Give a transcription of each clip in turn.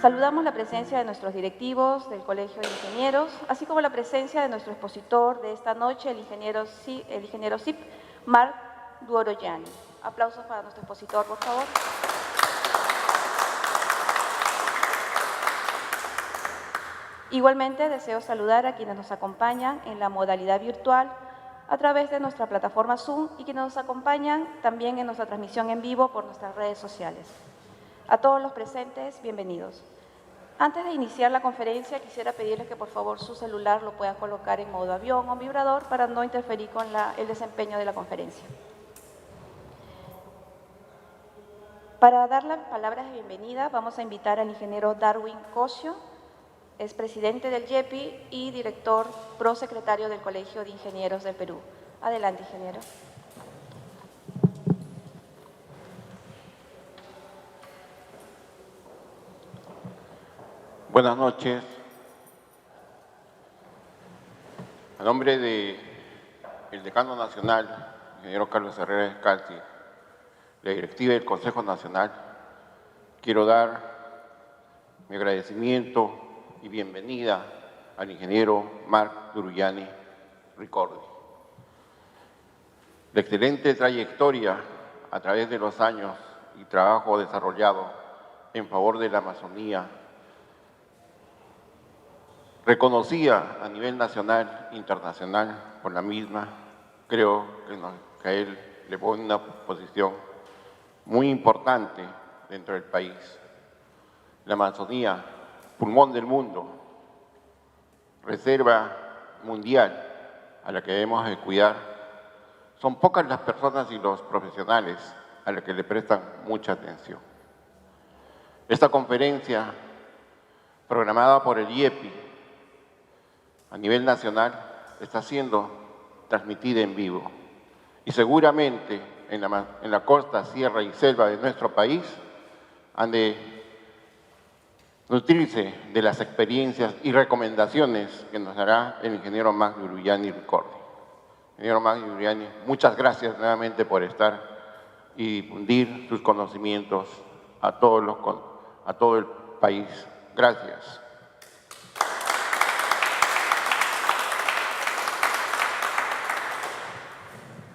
Saludamos la presencia de nuestros directivos del Colegio de Ingenieros, así como la presencia de nuestro expositor de esta noche, el ingeniero SIP, Marc Duoroyani. Aplausos para nuestro expositor, por favor. Igualmente, deseo saludar a quienes nos acompañan en la modalidad virtual a través de nuestra plataforma Zoom y quienes nos acompañan también en nuestra transmisión en vivo por nuestras redes sociales. A todos los presentes, bienvenidos. Antes de iniciar la conferencia, quisiera pedirles que por favor su celular lo puedan colocar en modo avión o vibrador para no interferir con el desempeño de la conferencia. Para dar las palabras de bienvenida, vamos a invitar al ingeniero Darwin Cosio, es presidente del YEPI y director prosecretario del Colegio de Ingenieros del Perú. Adelante, ingeniero. Buenas noches. A nombre del decano nacional, ingeniero Carlos Herrera Escalzi, la directiva del Consejo Nacional, quiero dar mi agradecimiento y bienvenida al ingeniero Marc Duoroyani Ricordi. La excelente trayectoria a través de los años y trabajo desarrollado en favor de la Amazonía, reconocida a nivel nacional e internacional por la misma, creo que a él le pone una posición muy importante dentro del país. La Amazonía, pulmón del mundo, reserva mundial a la que debemos de cuidar. Son pocas las personas y los profesionales a los que le prestan mucha atención. Esta conferencia, programada por el YEPI a nivel nacional, está siendo transmitida en vivo. Y seguramente en la costa, sierra y selva de nuestro país han de nutrirse de las experiencias y recomendaciones que nos dará el ingeniero Marc Duoroyani Ricordi. Ingeniero Marc Duoroyani, muchas gracias nuevamente por estar y difundir sus conocimientos a todo el país. Gracias.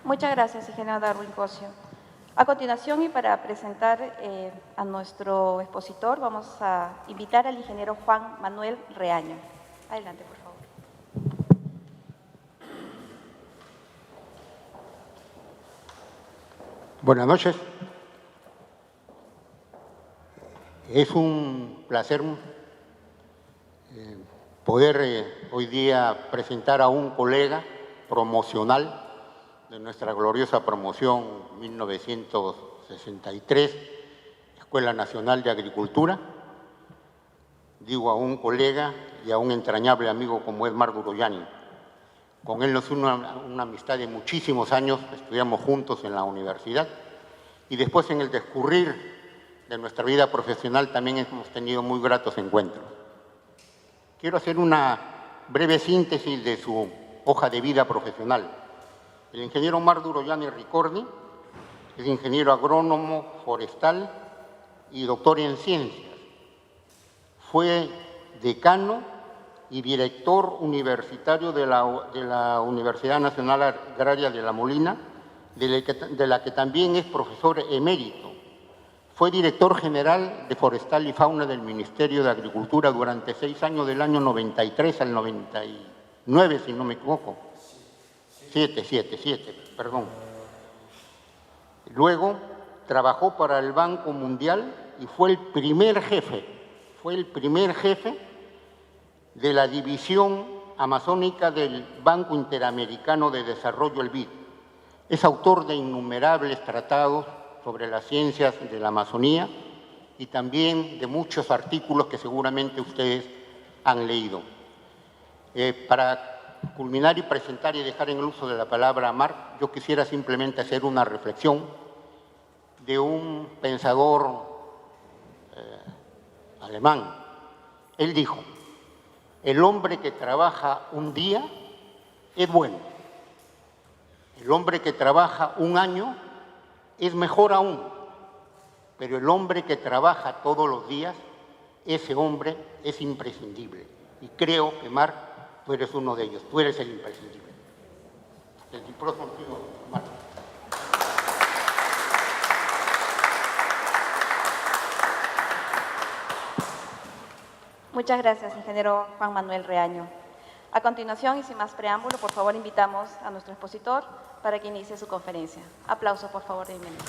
Muchas gracias, ingeniero Darwin Cosio. A continuación, y para presentar a nuestro expositor, vamos a invitar al ingeniero Juan Manuel Reaño. Adelante, por favor. Buenas noches. Es un placer poder hoy día presentar a un colega promocional de nuestra gloriosa promoción 1963, Escuela Nacional de Agricultura. Digo a un colega y a un entrañable amigo como es Marc Duoroyani. Con él nos une una amistad de muchísimos años, estudiamos juntos en la universidad y después en el discurrir de nuestra vida profesional también hemos tenido muy gratos encuentros. Quiero hacer una breve síntesis de su hoja de vida profesional. El ingeniero Marc Duoroyani Ricordi es ingeniero agrónomo forestal y doctor en ciencias. Fue decano y director universitario de la Universidad Nacional Agraria de La Molina, de la que también es profesor emérito. Fue director general de Forestal y Fauna del Ministerio de Agricultura durante 6 años, del año 93 al 99, si no me equivoco. 7, perdón. Luego trabajó para el Banco Mundial y fue el primer jefe de la división amazónica del Banco Interamericano de Desarrollo, el BID. Es autor de innumerables tratados sobre las ciencias de la Amazonía y también de muchos artículos que seguramente ustedes han leído. Para culminar y presentar y dejar en el uso de la palabra a Marc, yo quisiera simplemente hacer una reflexión de un pensador alemán. Él dijo: el hombre que trabaja un día es bueno, el hombre que trabaja un año es mejor aún, pero el hombre que trabaja todos los días, ese hombre es imprescindible. Y creo que, Mar, tú eres uno de ellos, tú eres el imprescindible. El micrófono contigo, Mar. Muchas gracias, ingeniero Juan Manuel Reaño. A continuación, y sin más preámbulo, por favor, invitamos a nuestro expositor para que inicie su conferencia. Aplausos, por favor, de bienvenida.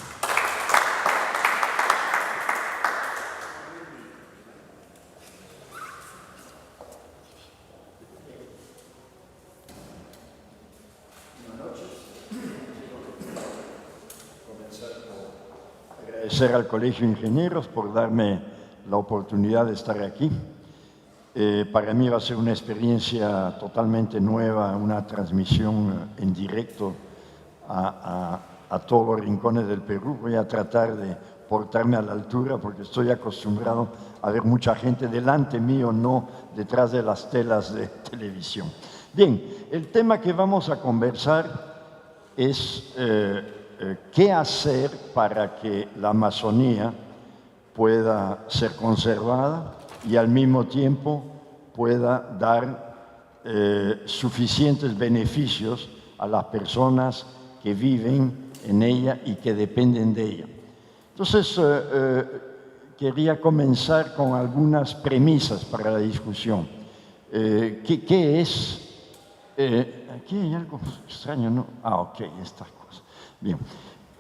Agradecer al Colegio de Ingenieros por darme la oportunidad de estar aquí. Para mí va a ser una experiencia totalmente nueva, una transmisión en directo a todos los rincones del Perú. Voy a tratar de portarme a la altura porque estoy acostumbrado a ver mucha gente delante mío, no detrás de las telas de televisión. Bien, el tema que vamos a conversar es qué hacer para que la Amazonía pueda ser conservada y al mismo tiempo pueda dar suficientes beneficios a las personas que viven en ella y que dependen de ella. Entonces, quería comenzar con algunas premisas para la discusión. ¿Qué es? Aquí hay algo extraño, ¿no? Ok, estas cosas. Bien.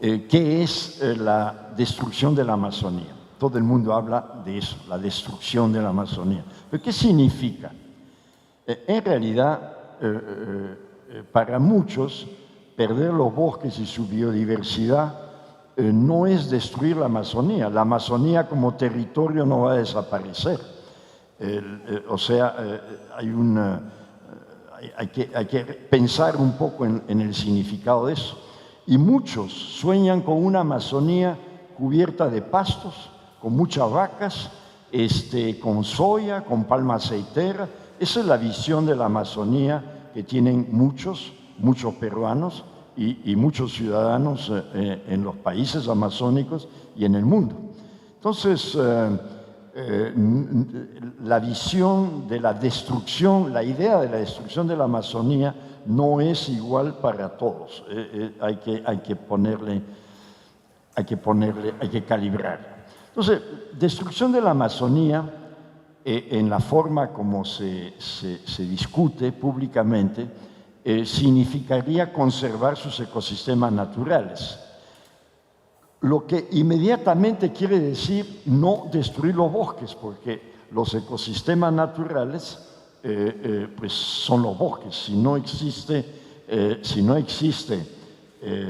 ¿Qué es la destrucción de la Amazonía? Todo el mundo habla de eso, la destrucción de la Amazonía. ¿Pero qué significa? En realidad, para muchos, perder los bosques y su biodiversidad no es destruir la Amazonía. La Amazonía como territorio no va a desaparecer. Hay que pensar un poco en el significado de eso. Y muchos sueñan con una Amazonía cubierta de pastos, con muchas vacas, con soya, con palma aceitera. Esa es la visión de la Amazonía que tienen muchos peruanos y muchos ciudadanos en los países amazónicos y en el mundo. Entonces, la visión de la destrucción, la idea de la destrucción de la Amazonía no es igual para todos. Hay que calibrar. Entonces, destrucción de la Amazonía, en la forma como se discute públicamente, significaría conservar sus ecosistemas naturales. Lo que inmediatamente quiere decir no destruir los bosques, porque los ecosistemas naturales pues son los bosques. Si no existe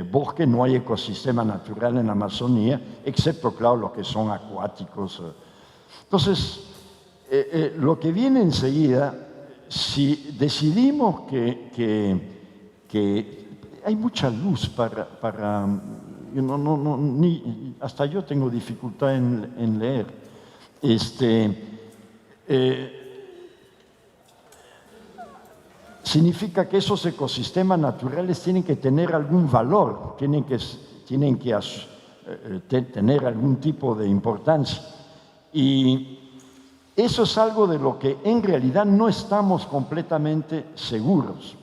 bosque, no hay ecosistema natural en la Amazonía, excepto, claro, los que son acuáticos. Entonces, lo que viene enseguida, si decidimos que hay mucha luz para hasta yo tengo dificultad en leer. Significa que esos ecosistemas naturales tienen que tener algún valor, tienen que tener algún tipo de importancia. Y eso es algo de lo que en realidad no estamos completamente seguros.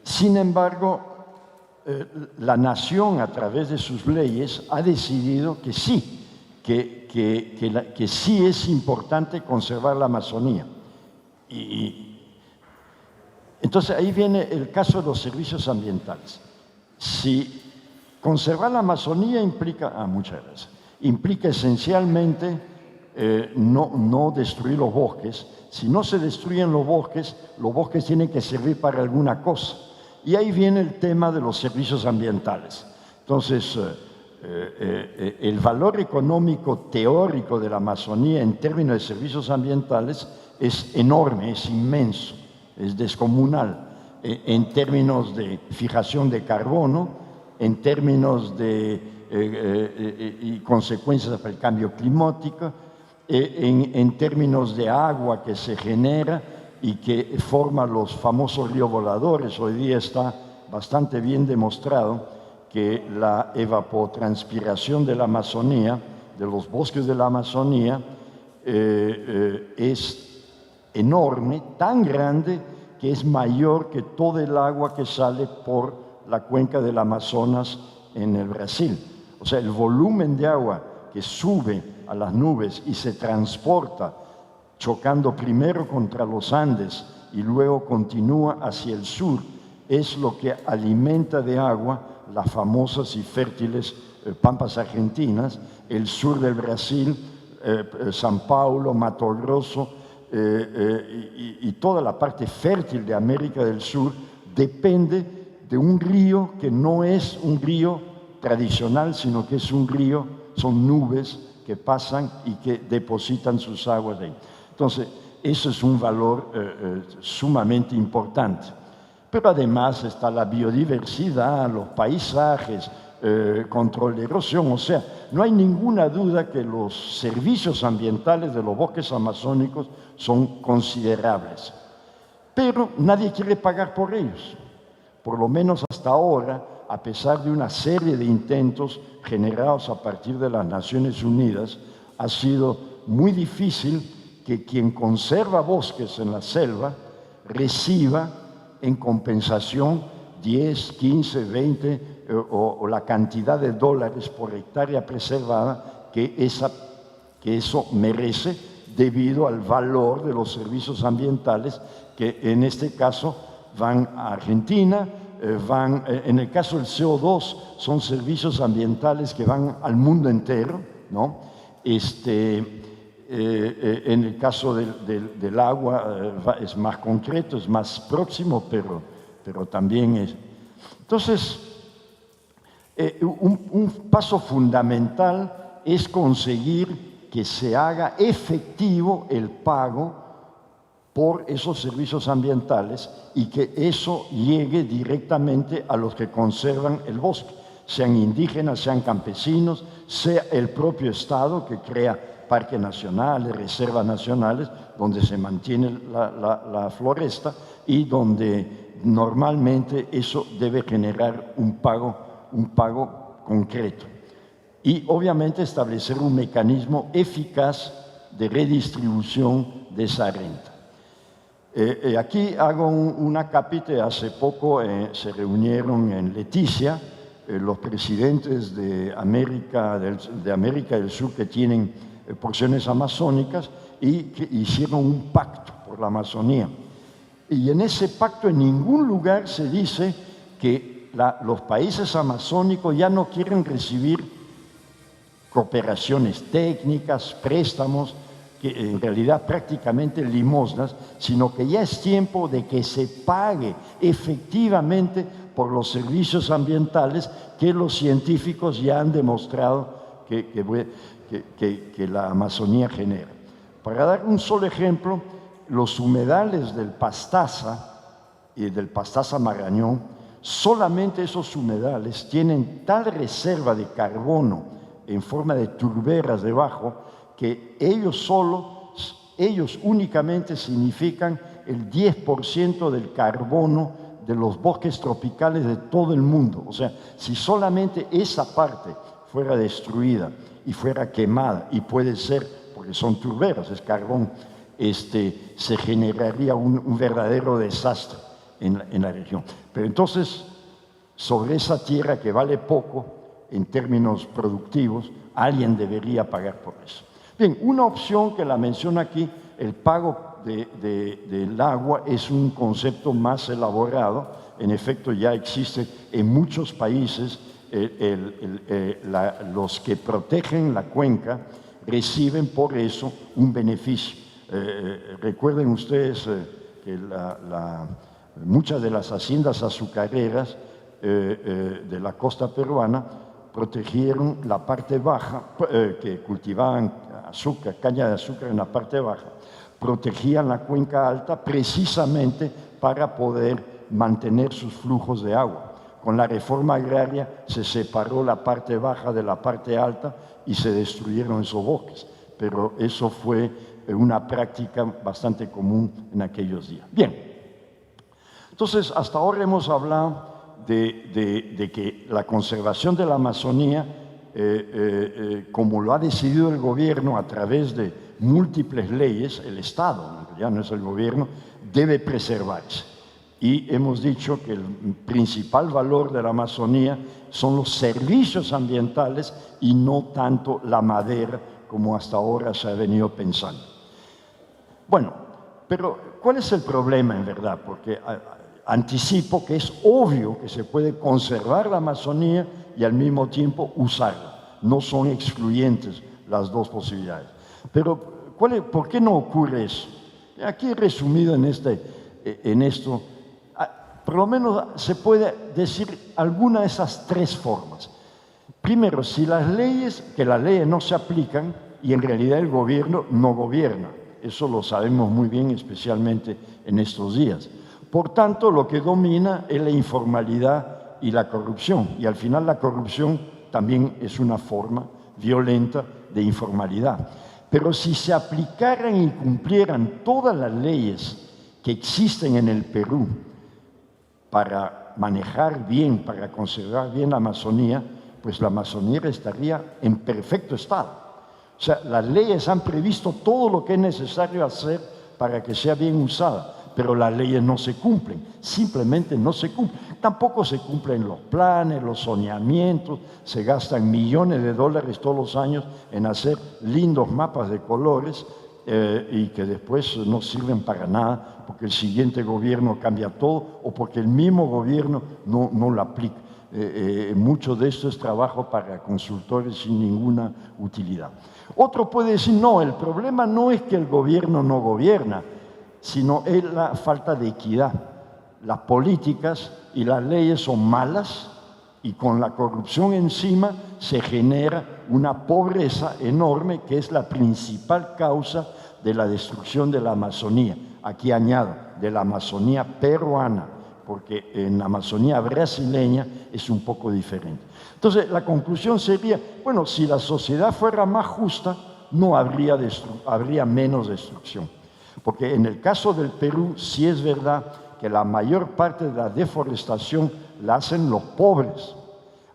Sin embargo, la nación, a través de sus leyes, ha decidido que sí, que sí es importante conservar la Amazonía. Y entonces ahí viene el caso de los servicios ambientales. Si conservar la Amazonía implica, muchas gracias, implica esencialmente no destruir los bosques. Si no se destruyen los bosques tienen que servir para alguna cosa. Y ahí viene el tema de los servicios ambientales. Entonces, el valor económico teórico de la Amazonía en términos de servicios ambientales es enorme, es inmenso, es descomunal, en términos de fijación de carbono, en términos de y consecuencias del cambio climático, en términos de agua que se genera y que forma los famosos ríos voladores. Hoy día está bastante bien demostrado que la evapotranspiración de la Amazonía, de los bosques de la Amazonía, es enorme, tan grande que es mayor que todo el agua que sale por la cuenca del Amazonas en el Brasil. O sea, el volumen de agua que sube a las nubes y se transporta chocando primero contra los Andes y luego continúa hacia el sur, es lo que alimenta de agua las famosas y fértiles pampas argentinas, el sur del Brasil, San Paulo, Mato Grosso y toda la parte fértil de América del Sur depende de un río que no es un río tradicional, sino que es un río, son nubes que pasan y que depositan sus aguas ahí. Entonces, eso es un valor sumamente importante. Pero además está la biodiversidad, los paisajes, control de erosión. O sea, no hay ninguna duda que los servicios ambientales de los bosques amazónicos son considerables. Pero nadie quiere pagar por ellos. Por lo menos hasta ahora, a pesar de una serie de intentos generados a partir de las Naciones Unidas, ha sido muy difícil que quien conserva bosques en la selva reciba en compensación 10, 15, 20 o la cantidad de dólares por hectárea preservada que eso merece debido al valor de los servicios ambientales que en este caso van a Argentina, en el caso del CO2 son servicios ambientales que van al mundo entero, ¿no? En el caso del agua es más concreto, es más próximo, pero también es. Entonces, un paso fundamental es conseguir que se haga efectivo el pago por esos servicios ambientales y que eso llegue directamente a los que conservan el bosque, sean indígenas, sean campesinos, sea el propio Estado que crea parques nacionales, reservas nacionales, donde se mantiene la floresta y donde normalmente eso debe generar un pago concreto. Y obviamente establecer un mecanismo eficaz de redistribución de esa renta. Aquí hago una capite. Hace poco se reunieron en Leticia los presidentes de América del Sur que tienen porciones amazónicas y que hicieron un pacto por la Amazonía. Y en ese pacto en ningún lugar se dice que los países amazónicos ya no quieren recibir cooperaciones técnicas, préstamos, que en realidad prácticamente limosnas, sino que ya es tiempo de que se pague efectivamente por los servicios ambientales que los científicos ya han demostrado que la Amazonía genera. Para dar un solo ejemplo, los humedales del Pastaza y del Pastaza Marañón, solamente esos humedales tienen tal reserva de carbono en forma de turberas debajo que ellos únicamente significan el 10% del carbono de los bosques tropicales de todo el mundo. O sea, si solamente esa parte fuera destruida y fuera quemada, y puede ser, porque son turberas, es carbón, se generaría un verdadero desastre en la región. Pero entonces, sobre esa tierra que vale poco en términos productivos, alguien debería pagar por eso. Bien, una opción que la menciono aquí, el pago del agua, es un concepto más elaborado. En efecto, ya existe en muchos países. Los que protegen la cuenca reciben por eso un beneficio. Recuerden ustedes que muchas de las haciendas azucareras de la costa peruana protegieron la parte baja, que cultivaban azúcar, caña de azúcar en la parte baja, protegían la cuenca alta precisamente para poder mantener sus flujos de agua. Con la reforma agraria se separó la parte baja de la parte alta y se destruyeron esos bosques, pero eso fue una práctica bastante común en aquellos días. Bien, entonces hasta ahora hemos hablado de que la conservación de la Amazonía, como lo ha decidido el gobierno a través de múltiples leyes, el Estado, ya no es el gobierno, debe preservarse. Y hemos dicho que el principal valor de la Amazonía son los servicios ambientales y no tanto la madera como hasta ahora se ha venido pensando. Bueno, pero ¿cuál es el problema en verdad? Porque anticipo que es obvio que se puede conservar la Amazonía y al mismo tiempo usarla. No son excluyentes las dos posibilidades. Pero ¿por qué no ocurre eso? Aquí resumido en esto, por lo menos se puede decir alguna de esas tres formas. Primero, si las leyes no se aplican y en realidad el gobierno no gobierna. Eso lo sabemos muy bien, especialmente en estos días. Por tanto, lo que domina es la informalidad y la corrupción. Y al final la corrupción también es una forma violenta de informalidad. Pero si se aplicaran y cumplieran todas las leyes que existen en el Perú para manejar bien, para conservar bien la Amazonía, pues la Amazonía estaría en perfecto estado. O sea, las leyes han previsto todo lo que es necesario hacer para que sea bien usada, pero las leyes no se cumplen, simplemente no se cumplen. Tampoco se cumplen los planes, los soñamientos, se gastan millones de dólares todos los años en hacer lindos mapas de colores y que después no sirven para nada porque el siguiente gobierno cambia todo o porque el mismo gobierno no lo aplica. Mucho de esto es trabajo para consultores sin ninguna utilidad. Otro puede decir, no, el problema no es que el gobierno no gobierna, sino es la falta de equidad. Las políticas y las leyes son malas y con la corrupción encima se genera una pobreza enorme que es la principal causa de la destrucción de la Amazonía. Aquí añado, de la Amazonía peruana, porque en la Amazonía brasileña es un poco diferente. Entonces, la conclusión sería, bueno, si la sociedad fuera más justa, no habría menos destrucción. Porque en el caso del Perú, sí es verdad que la mayor parte de la deforestación la hacen los pobres,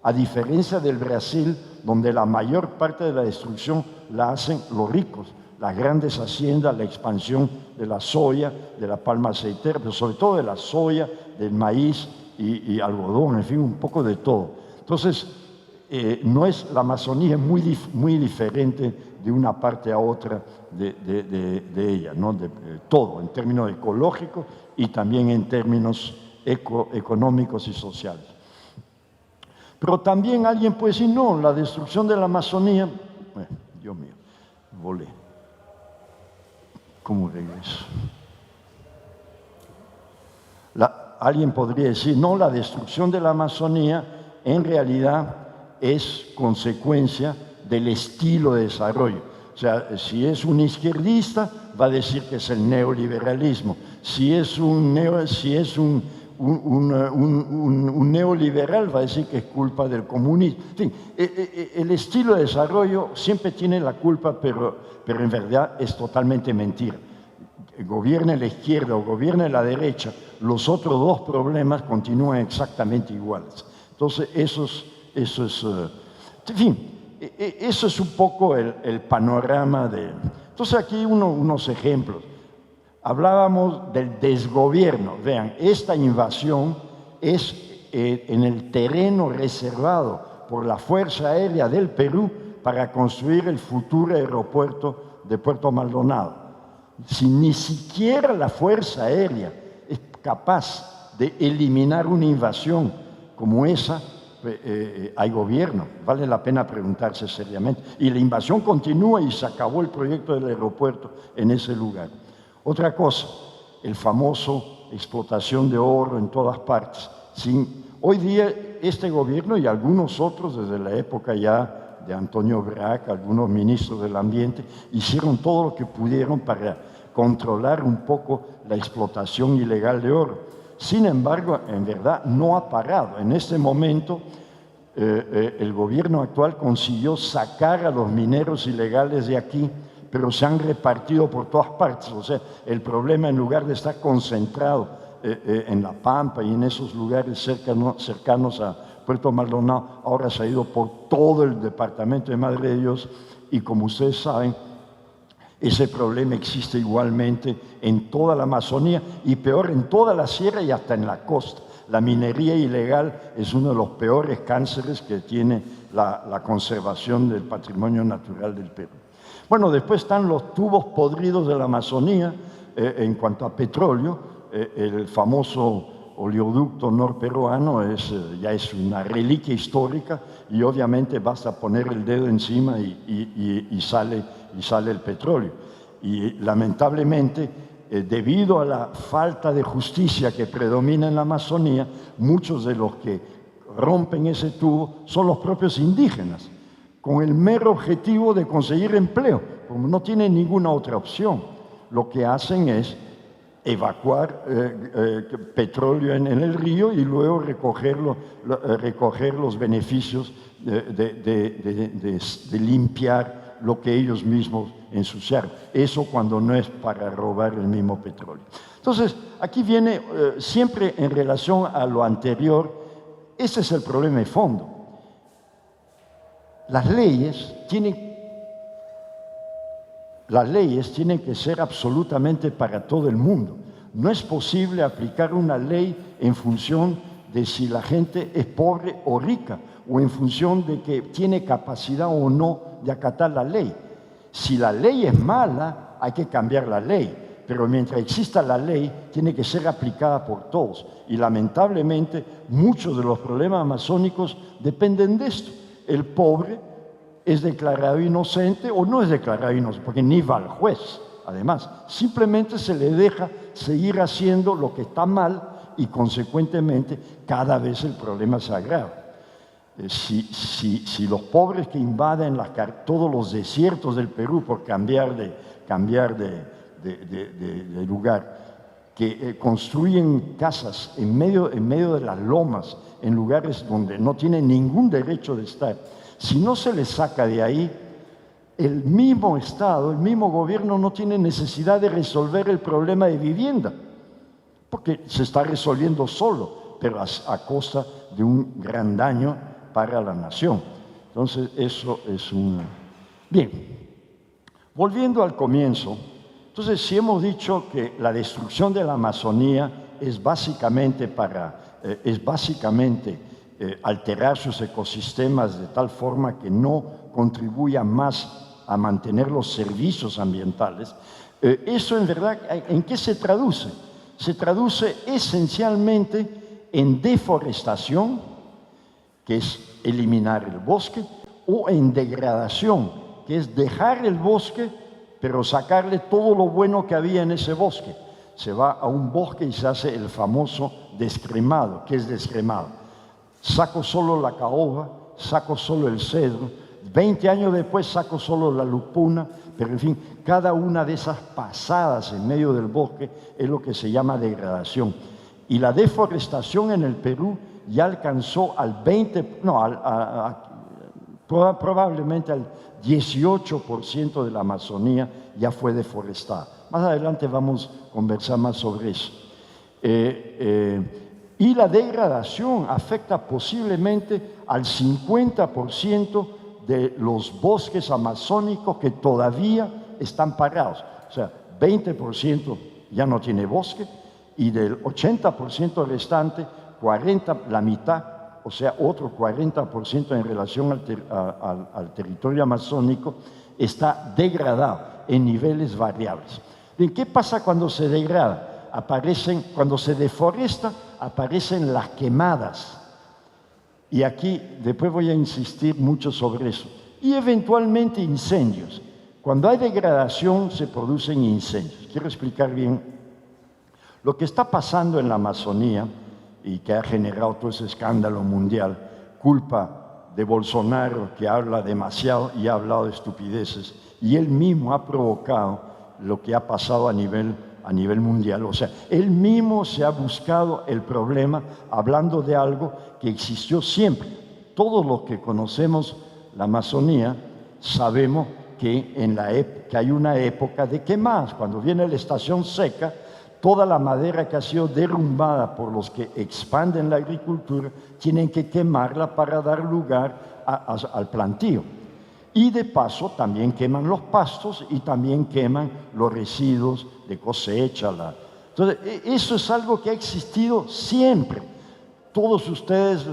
a diferencia del Brasil, donde la mayor parte de la destrucción la hacen los ricos, las grandes haciendas, la expansión de la soya, de la palma aceitera, pero sobre todo de la soya, del maíz y algodón, en fin, un poco de todo. Entonces, la Amazonía es muy diferente de una parte a otra de ella, ¿no? De todo, en términos ecológicos y también en términos económicos y sociales. Pero también alguien puede decir, no, la destrucción de la Amazonía, bueno, Dios mío, volé. ¿Cómo regreso? Alguien podría decir, no, la destrucción de la Amazonía en realidad es consecuencia del estilo de desarrollo. O sea, si es un izquierdista, va a decir que es el neoliberalismo. Si es un neoliberal, va a decir que es culpa del comunismo. En fin, el estilo de desarrollo siempre tiene la culpa, pero en verdad es totalmente mentira. Gobierne la izquierda o gobierne la derecha, los otros dos problemas continúan exactamente iguales. Entonces, eso es en fin, eso es un poco el panorama de... Entonces, aquí unos ejemplos. Hablábamos del desgobierno. Vean, esta invasión es en el terreno reservado por la Fuerza Aérea del Perú para construir el futuro aeropuerto de Puerto Maldonado. Si ni siquiera la Fuerza Aérea es capaz de eliminar una invasión como esa, hay gobierno. Vale la pena preguntarse seriamente. Y la invasión continúa y se acabó el proyecto del aeropuerto en ese lugar. Otra cosa, el famoso explotación de oro en todas partes. Hoy día este gobierno y algunos otros desde la época ya de Antonio Brac, algunos ministros del ambiente, hicieron todo lo que pudieron para controlar un poco la explotación ilegal de oro. Sin embargo, en verdad no ha parado. En este momento, el gobierno actual consiguió sacar a los mineros ilegales de aquí, pero se han repartido por todas partes. O sea, el problema en lugar de estar concentrado en La Pampa y en esos lugares cercanos a Puerto Maldonado, ahora se ha ido por todo el departamento de Madre de Dios, y como ustedes saben, ese problema existe igualmente en toda la Amazonía y peor en toda la sierra y hasta en la costa. La minería ilegal es uno de los peores cánceres que tiene la conservación del patrimonio natural del Perú. Bueno, después están los tubos podridos de la Amazonía en cuanto a petróleo. El famoso oleoducto norperuano ya es una reliquia histórica y obviamente basta poner el dedo encima y sale el petróleo. Y lamentablemente, debido a la falta de justicia que predomina en la Amazonía, muchos de los que rompen ese tubo son los propios indígenas, con el mero objetivo de conseguir empleo, como no tienen ninguna otra opción. Lo que hacen es evacuar petróleo en el río y luego recoger los beneficios de limpiar lo que ellos mismos ensuciaron. Eso cuando no es para robar el mismo petróleo. Entonces, aquí viene siempre en relación a lo anterior, ese es el problema de fondo. Las leyes tienen que ser absolutamente para todo el mundo. No es posible aplicar una ley en función de si la gente es pobre o rica, o en función de que tiene capacidad o no de acatar la ley. Si la ley es mala, hay que cambiar la ley, pero mientras exista la ley, tiene que ser aplicada por todos. Y lamentablemente, muchos de los problemas amazónicos dependen de esto. El pobre es declarado inocente o no es declarado inocente, porque ni va al juez. Además, simplemente se le deja seguir haciendo lo que está mal y consecuentemente cada vez el problema se agrava. Si los pobres que invaden todos los desiertos del Perú por cambiar de lugar, que construyen casas en medio de las lomas, en lugares donde no tienen ningún derecho de estar, si no se les saca de ahí, el mismo Estado, el mismo gobierno no tiene necesidad de resolver el problema de vivienda, porque se está resolviendo solo, pero a costa de un gran daño para la nación. Entonces, eso es Bien, volviendo al comienzo, entonces, si hemos dicho que la destrucción de la Amazonía es básicamente alterar sus ecosistemas de tal forma que no contribuya más a mantener los servicios ambientales, eso en verdad, ¿en qué se traduce? Se traduce esencialmente en deforestación, que es eliminar el bosque, o en degradación, que es dejar el bosque, pero sacarle todo lo bueno que había en ese bosque. Se va a un bosque y se hace el famoso descremado. ¿Qué es descremado? Saco solo la caoba, saco solo el cedro, 20 años después saco solo la lupuna, pero en fin, cada una de esas pasadas en medio del bosque es lo que se llama degradación. Y la deforestación en el Perú ya alcanzó probablemente al 18% de la Amazonía ya fue deforestada. Más adelante vamos a conversar más sobre eso. Y la degradación afecta posiblemente al 50% de los bosques amazónicos que todavía están parados. O sea, 20% ya no tiene bosque y del 80% restante, la mitad, o sea, otro 40% en relación al territorio amazónico, está degradado en niveles variables. Bien, ¿qué pasa cuando se degrada? Cuando se deforesta, aparecen las quemadas. Y aquí después voy a insistir mucho sobre eso. Y eventualmente incendios. Cuando hay degradación se producen incendios. Quiero explicar bien lo que está pasando en la Amazonía y que ha generado todo ese escándalo mundial, culpa de Bolsonaro, que habla demasiado y ha hablado de estupideces, y él mismo ha provocado lo que ha pasado a nivel mundial. O sea, él mismo se ha buscado el problema hablando de algo que existió siempre. Todos los que conocemos la Amazonía sabemos que hay una época de quemadas. Cuando viene la estación seca, toda la madera que ha sido derrumbada por los que expanden la agricultura, tienen que quemarla para dar lugar al plantío. Y de paso también queman los pastos y también queman los residuos de cosecha. Entonces, eso es algo que ha existido siempre. Todos ustedes,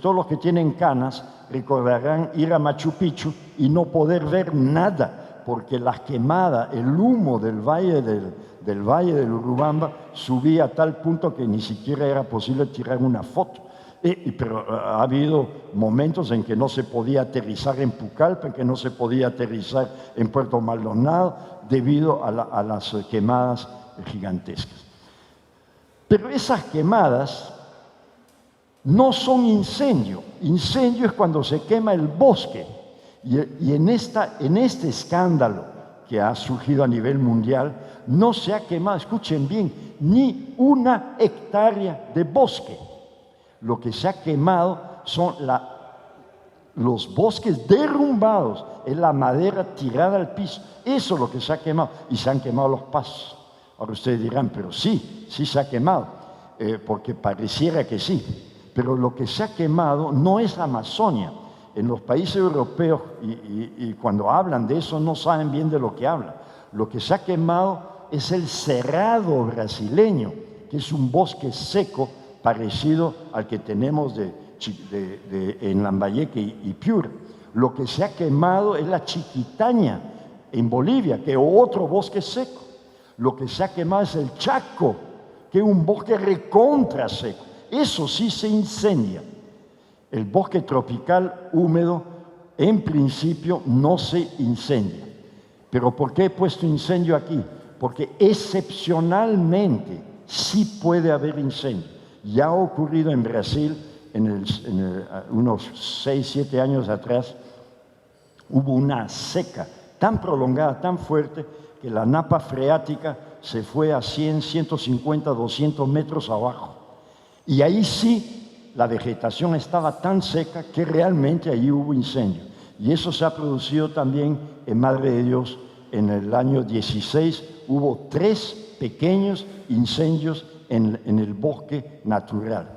todos los que tienen canas, recordarán ir a Machu Picchu y no poder ver nada, porque la quemada, el humo del valle del Urubamba subía a tal punto que ni siquiera era posible tirar una foto. Pero ha habido momentos en que no se podía aterrizar en Pucallpa, en que no se podía aterrizar en Puerto Maldonado debido a las quemadas gigantescas. Pero esas quemadas no son incendio. Incendio es cuando se quema el bosque. Y en este escándalo que ha surgido a nivel mundial, no se ha quemado, escuchen bien, ni una hectárea de bosque. Lo que se ha quemado son los bosques derrumbados, es la madera tirada al piso. Eso es lo que se ha quemado. Y se han quemado los pastos. Ahora ustedes dirán, pero sí se ha quemado, porque pareciera que sí. Pero lo que se ha quemado no es la Amazonia. En los países europeos, y cuando hablan de eso, no saben bien de lo que hablan. Lo que se ha quemado es el cerrado brasileño, que es un bosque seco parecido al que tenemos en Lambayeque y Piura. Lo que se ha quemado es la Chiquitaña en Bolivia, que es otro bosque seco. Lo que se ha quemado es el Chaco, que es un bosque recontra seco. Eso sí se incendia. El bosque tropical húmedo, en principio, no se incendia. ¿Pero por qué he puesto incendio aquí? Porque excepcionalmente sí puede haber incendio. Ya ha ocurrido en Brasil, unos 6, 7 años atrás, hubo una seca tan prolongada, tan fuerte, que la napa freática se fue a 100, 150, 200 metros abajo. Y ahí sí, la vegetación estaba tan seca que realmente ahí hubo incendio. Y eso se ha producido también en Madre de Dios. En el año 16 hubo 3 pequeños incendios en el bosque natural.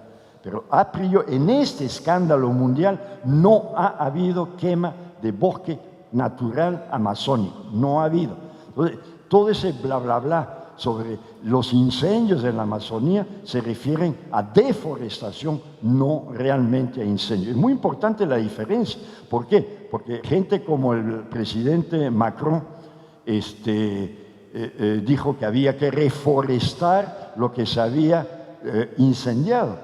Pero a priori, en este escándalo mundial no ha habido quema de bosque natural amazónico. No ha habido. Entonces, todo ese bla, bla, bla sobre los incendios en la Amazonía se refieren a deforestación, no realmente a incendios. Es muy importante la diferencia. ¿Por qué? Porque gente como el presidente Macron dijo que había que reforestar lo que se había incendiado.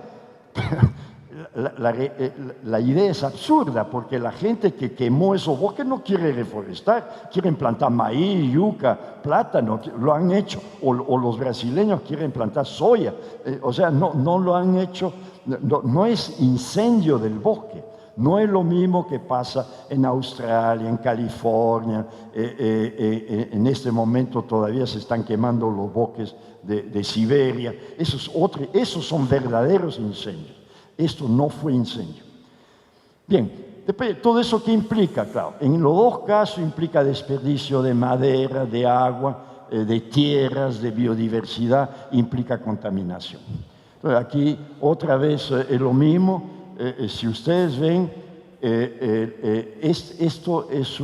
La idea es absurda, porque la gente que quemó esos bosques no quiere reforestar, quieren plantar maíz, yuca, plátano, lo han hecho, o los brasileños quieren plantar soya, o sea, no lo han hecho, no es incendio del bosque. No es lo mismo que pasa en Australia, en California. En este momento todavía se están quemando los bosques de Siberia. Esos son verdaderos incendios. Esto no fue incendio. Bien, después, todo eso ¿qué implica? Claro, en los dos casos implica desperdicio de madera, de agua, de tierras, de biodiversidad, implica contaminación. Entonces, aquí otra vez es lo mismo. Si ustedes ven, esto es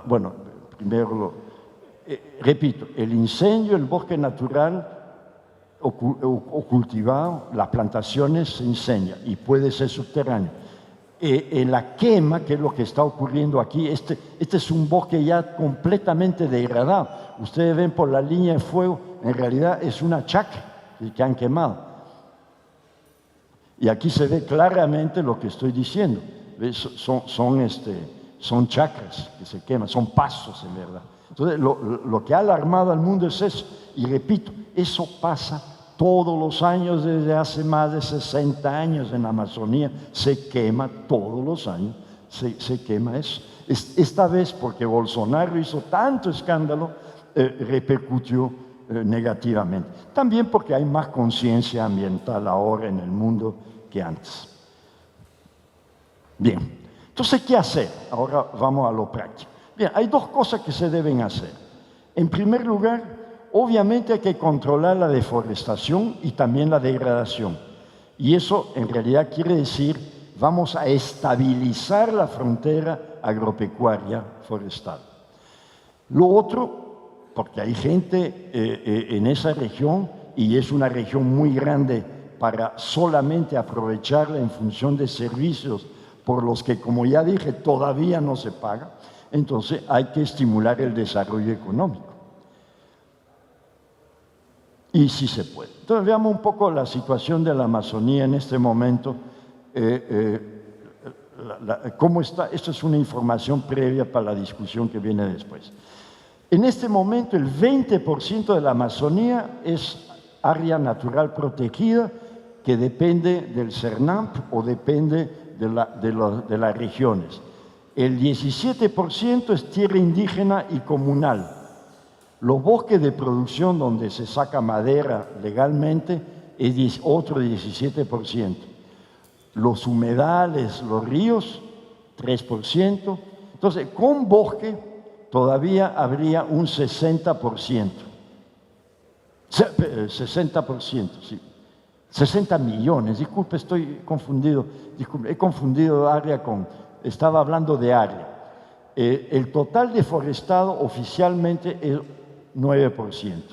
bueno, primero repito, el incendio, el bosque natural o cultivado, las plantaciones se incendian y puede ser subterráneo. La quema, que es lo que está ocurriendo aquí, este es un bosque ya completamente degradado. Ustedes ven por la línea de fuego, en realidad es una chacra que han quemado. Y aquí se ve claramente lo que estoy diciendo. Son chacras que se queman, son pastos en verdad. Entonces, lo que ha alarmado al mundo es eso. Y repito, eso pasa todos los años, desde hace más de 60 años en la Amazonía. Se quema todos los años, se quema eso. Esta vez, porque Bolsonaro hizo tanto escándalo, repercutió negativamente. También porque hay más conciencia ambiental ahora en el mundo que antes. Bien, entonces, ¿qué hacer? Ahora vamos a lo práctico. Bien, hay dos cosas que se deben hacer. En primer lugar, obviamente hay que controlar la deforestación y también la degradación. Y eso en realidad quiere decir, vamos a estabilizar la frontera agropecuaria forestal. Lo otro, porque hay gente en esa región y es una región muy grande para solamente aprovecharla en función de servicios por los que, como ya dije, todavía no se paga, entonces hay que estimular el desarrollo económico. Y sí se puede. Entonces veamos un poco la situación de la Amazonía en este momento. ¿Cómo está? Esto es una información previa para la discusión que viene después. En este momento el 20% de la Amazonía es área natural protegida que depende del CERNAMP o depende de las regiones. El 17% es tierra indígena y comunal. Los bosques de producción donde se saca madera legalmente es otro 17%. Los humedales, los ríos, 3%. Entonces, con bosque todavía habría un 60%. 60%, sí. 60 millones, disculpe, estoy confundido. Disculpe, he confundido área con... Estaba hablando de área. El total deforestado oficialmente es 9%.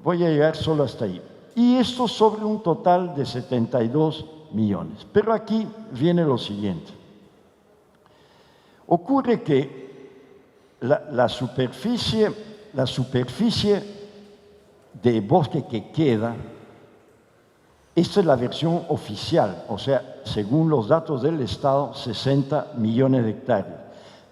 Voy a llegar solo hasta ahí. Y esto sobre un total de 72 millones. Pero aquí viene lo siguiente. Ocurre que la superficie de bosque que queda, esta es la versión oficial, o sea, según los datos del Estado, 60 millones de hectáreas.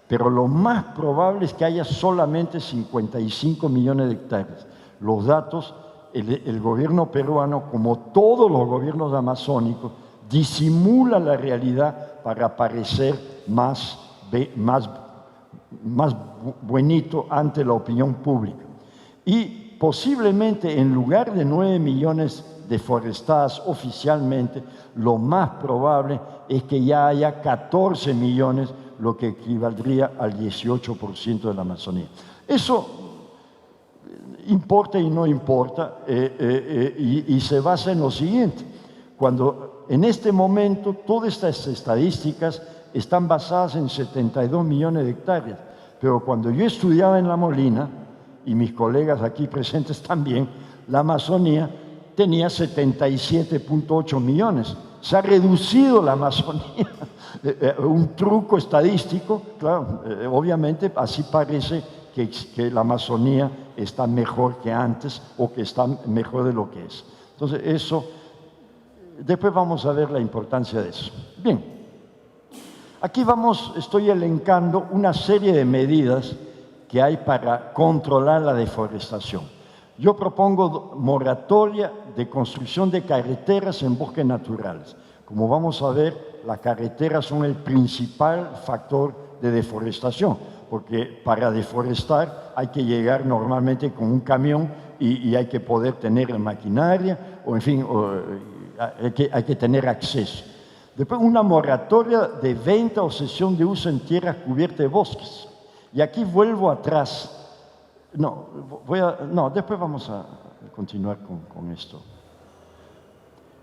Pero lo más probable es que haya solamente 55 millones de hectáreas. Los datos, el gobierno peruano, como todos los gobiernos amazónicos, disimula la realidad para parecer más buenito ante la opinión pública. Y posiblemente en lugar de 9 millones deforestadas oficialmente, lo más probable es que ya haya 14 millones, lo que equivaldría al 18% de la Amazonía. Eso importa y no importa, y se basa en lo siguiente. Cuando en este momento todas estas estadísticas están basadas en 72 millones de hectáreas, pero cuando yo estudiaba en La Molina, y mis colegas aquí presentes también, la Amazonía tenía 77.8 millones. Se ha reducido la Amazonía. Un truco estadístico, claro, obviamente así parece que la Amazonía está mejor que antes o que está mejor de lo que es. Entonces eso, después vamos a ver la importancia de eso. Bien, aquí estoy elencando una serie de medidas que hay para controlar la deforestación. Yo propongo moratoria de construcción de carreteras en bosques naturales. Como vamos a ver, las carreteras son el principal factor de deforestación, porque para deforestar hay que llegar normalmente con un camión y hay que poder tener maquinaria, o en fin, hay que tener acceso. Después, una moratoria de venta o cesión de uso en tierras cubiertas de bosques. Y aquí vuelvo atrás. Después vamos a continuar con esto.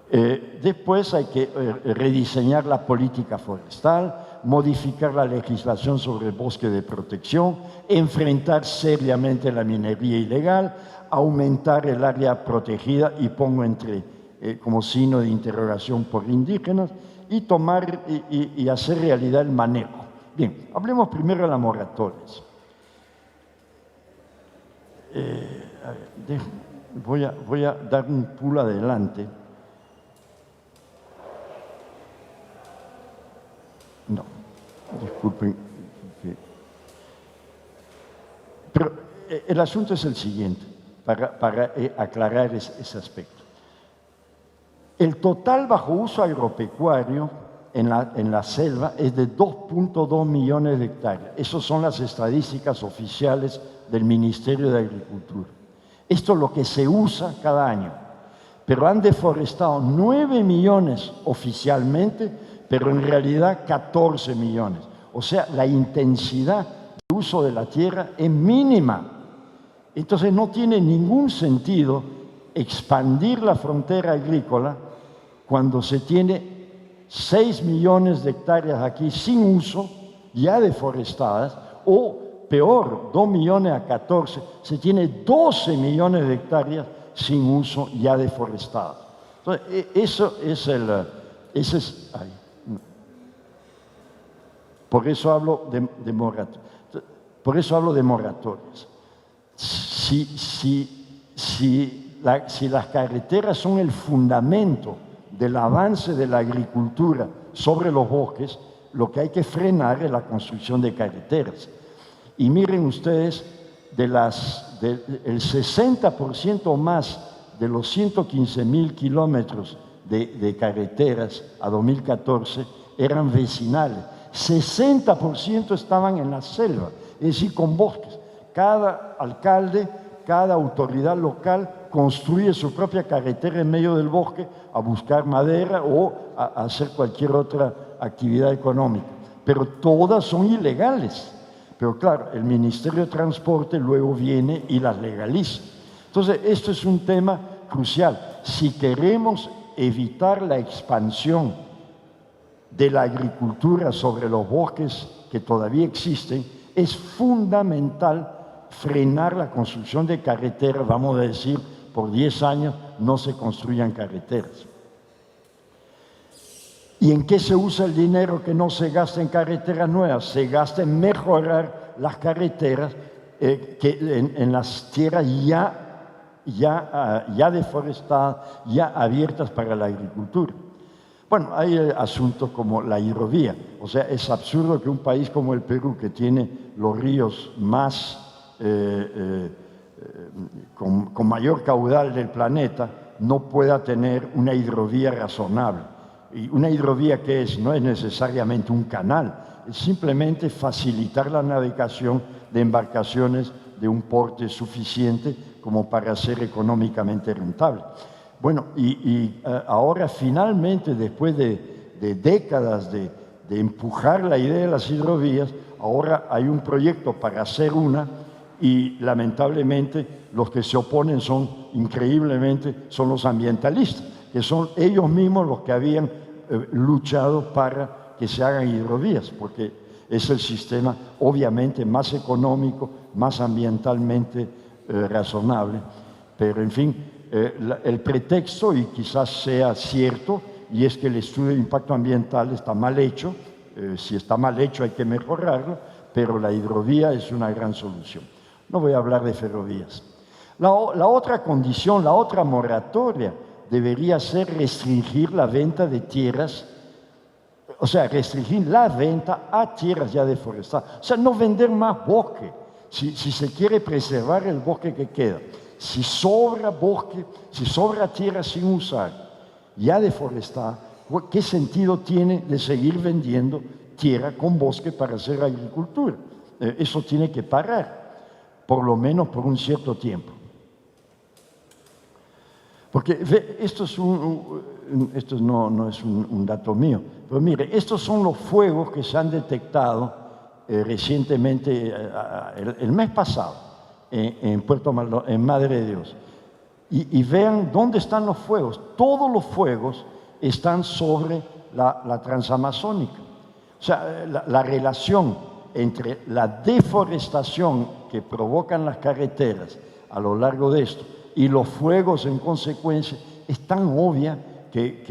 Después hay que rediseñar la política forestal, modificar la legislación sobre el bosque de protección, enfrentar seriamente la minería ilegal, aumentar el área protegida, y pongo como signo de interrogación por indígenas, y tomar y hacer realidad el manejo. Bien, hablemos primero de las moratorias. Voy a dar un pulo adelante. No, disculpen. Pero el asunto es el siguiente, para aclarar ese aspecto. El total bajo uso agropecuario en la selva es de 2.2 millones de hectáreas. Esas son las estadísticas oficiales del Ministerio de Agricultura. Esto es lo que se usa cada año. Pero han deforestado 9 millones oficialmente, pero en realidad 14 millones. O sea, la intensidad de uso de la tierra es mínima. Entonces no tiene ningún sentido expandir la frontera agrícola cuando se tiene 6 millones de hectáreas aquí sin uso, ya deforestadas, o peor, 2 millones a 14, se tiene 12 millones de hectáreas sin uso, ya deforestadas. Entonces, por eso hablo de moratorias. Por eso hablo de moratorias. Si las carreteras son el fundamento del avance de la agricultura sobre los bosques, lo que hay que frenar es la construcción de carreteras. Y miren ustedes, el 60% más de los 115.000 kilómetros de carreteras a 2014 eran vecinales. 60% estaban en la selva, es decir, con bosques. Cada alcalde, cada autoridad local construye su propia carretera en medio del bosque a buscar madera o a hacer cualquier otra actividad económica. Pero todas son ilegales. Pero claro, el Ministerio de Transporte luego viene y las legaliza. Entonces, esto es un tema crucial. Si queremos evitar la expansión de la agricultura sobre los bosques que todavía existen, es fundamental frenar la construcción de carreteras, vamos a decir, por 10 años no se construyan carreteras. ¿Y en qué se usa el dinero que no se gasta en carreteras nuevas? Se gasta en mejorar las carreteras en las tierras ya deforestadas, ya abiertas para la agricultura. Bueno, hay asuntos como la hidrovía. O sea, es absurdo que un país como el Perú, que tiene los ríos más con mayor caudal del planeta, no pueda tener una hidrovía razonable. Y una hidrovía, ¿qué es? No es necesariamente un canal, es simplemente facilitar la navegación de embarcaciones de un porte suficiente como para ser económicamente rentable. Bueno, ahora finalmente, después de décadas de empujar la idea de las hidrovías, ahora hay un proyecto para hacer una y lamentablemente los que se oponen son los ambientalistas, que son ellos mismos los que habían luchado para que se hagan hidrovías, porque es el sistema obviamente más económico, más ambientalmente razonable, pero en fin, el pretexto, y quizás sea cierto, y es que el estudio de impacto ambiental está mal hecho. Si está mal hecho hay que mejorarlo, pero la hidrovía es una gran solución. No voy a hablar de ferrovías. La otra condición, la otra moratoria debería ser restringir la venta de tierras, o sea, restringir la venta a tierras ya deforestadas. O sea, no vender más bosque, si se quiere preservar el bosque que queda. Si sobra bosque, si sobra tierra sin usar, ya deforestada, ¿qué sentido tiene de seguir vendiendo tierra con bosque para hacer agricultura? Eso tiene que parar, por lo menos por un cierto tiempo. Porque esto no es un dato mío, pero mire, estos son los fuegos que se han detectado recientemente, el mes pasado, en Puerto Maldonado, en Madre de Dios. Y vean dónde están los fuegos. Todos los fuegos están sobre la transamazónica. O sea, la relación entre la deforestación que provocan las carreteras a lo largo de esto y los fuegos en consecuencia es tan obvia que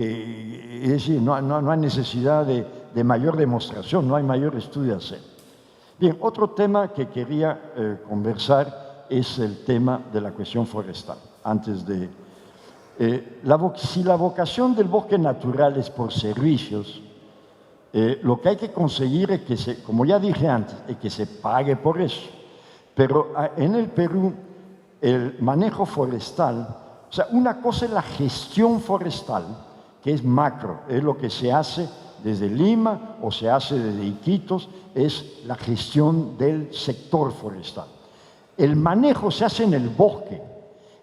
es decir, no hay necesidad de mayor demostración, no hay mayor estudio a hacer. Bien, otro tema que quería conversar es el tema de la cuestión forestal. Antes de... si la vocación del bosque natural es por servicios, lo que hay que conseguir es que, como ya dije antes, es que se pague por eso. Pero en el Perú, el manejo forestal, o sea, una cosa es la gestión forestal, que es macro, es lo que se hace desde Lima o se hace desde Iquitos, es la gestión del sector forestal. El manejo se hace en el bosque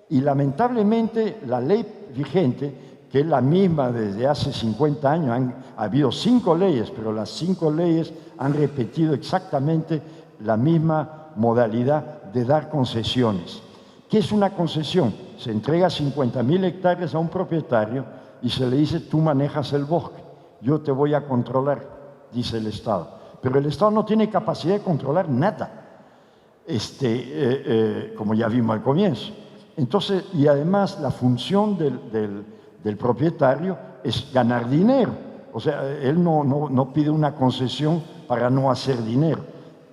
y lamentablemente la ley vigente, que es la misma desde hace 50 años, ha habido 5 leyes, pero las 5 leyes han repetido exactamente la misma modalidad de dar concesiones. ¿Qué es una concesión? Se entrega 50.000 hectáreas a un propietario y se le dice, tú manejas el bosque, yo te voy a controlar, dice el Estado. Pero el Estado no tiene capacidad de controlar nada, como ya vimos al comienzo. Entonces, y además la función del propietario es ganar dinero. O sea, él no pide una concesión para no hacer dinero.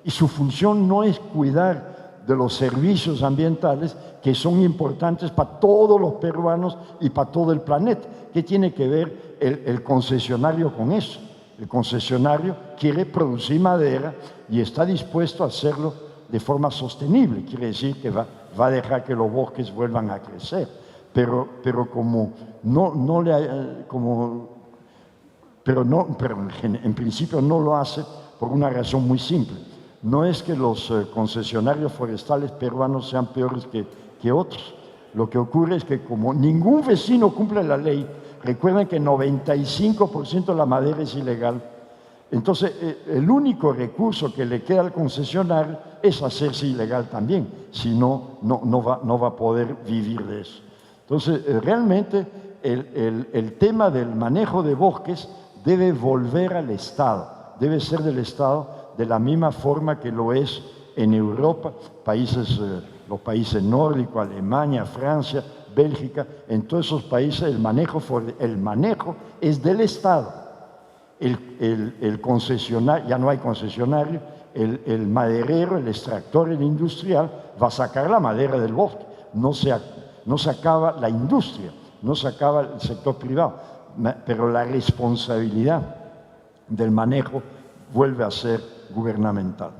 Y su función no es cuidar de los servicios ambientales que son importantes para todos los peruanos y para todo el planeta. ¿Qué tiene que ver el concesionario con eso? El concesionario quiere producir madera y está dispuesto a hacerlo de forma sostenible. Quiere decir que va a dejar que los bosques vuelvan a crecer. Pero en principio no lo hace por una razón muy simple. No es que los concesionarios forestales peruanos sean peores que otros. Lo que ocurre es que como ningún vecino cumple la ley, recuerden que 95% de la madera es ilegal. Entonces, el único recurso que le queda al concesionario es hacerse ilegal también. Si no, no va a poder vivir de eso. Entonces, realmente el tema del manejo de bosques debe volver al Estado. Debe ser del Estado de la misma forma que lo es en Europa, los países nórdicos, Alemania, Francia, Bélgica. En todos esos países el manejo es del Estado. El concesionario, ya no hay concesionario, el maderero, el extractor, el industrial va a sacar la madera del bosque. No se acaba la industria, no se acaba el sector privado, pero la responsabilidad del manejo vuelve a ser gubernamental.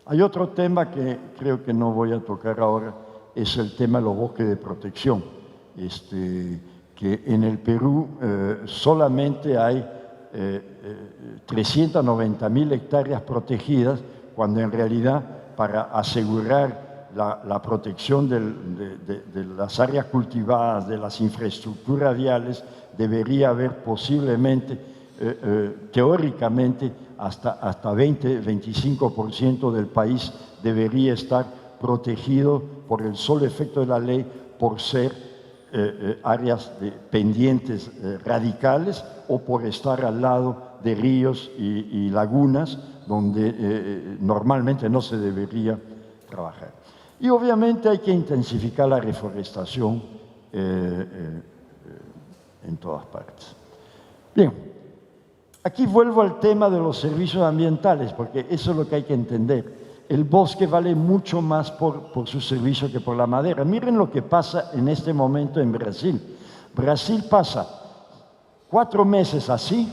Hay otro tema que creo que no voy a tocar ahora, es el tema de los bosques de protección, que en el Perú solamente hay 390.000 hectáreas protegidas, cuando en realidad para asegurar la protección de las áreas cultivadas, de las infraestructuras viales, debería haber posiblemente, teóricamente, hasta 20-25% del país debería estar protegido por el solo efecto de la ley, por ser áreas pendientes radicales o por estar al lado de ríos y lagunas donde normalmente no se debería trabajar. Y obviamente hay que intensificar la reforestación en todas partes. Bien. Aquí vuelvo al tema de los servicios ambientales, porque eso es lo que hay que entender. El bosque vale mucho más por su servicio que por la madera. Miren lo que pasa en este momento en Brasil. Brasil pasa 4 meses así,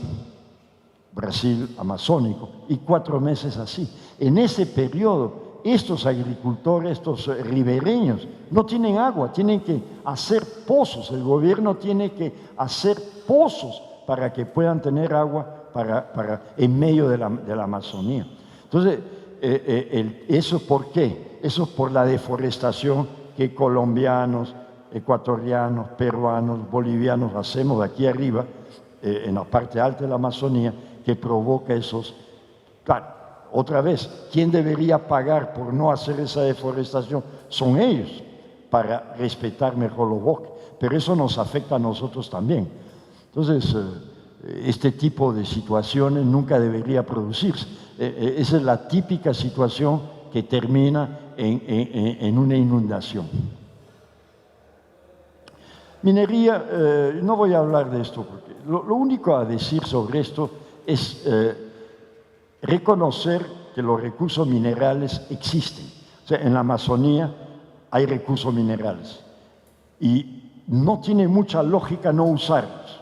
Brasil amazónico, y 4 meses así. En ese periodo, estos agricultores, estos ribereños, no tienen agua, tienen que hacer pozos. El gobierno tiene que hacer pozos para que puedan tener agua en medio de la Amazonía. Entonces, ¿eso por qué? Eso es por la deforestación que colombianos, ecuatorianos, peruanos, bolivianos hacemos de aquí arriba, en la parte alta de la Amazonía, que provoca esos... Claro, otra vez, ¿quién debería pagar por no hacer esa deforestación? Son ellos, para respetar mejor los bosques. Pero eso nos afecta a nosotros también. Entonces, este tipo de situaciones nunca debería producirse. Esa es la típica situación que termina en una inundación. Minería, no voy a hablar de esto, porque lo único a decir sobre esto es reconocer que los recursos minerales existen. O sea, en la Amazonía hay recursos minerales y no tiene mucha lógica no usarlos.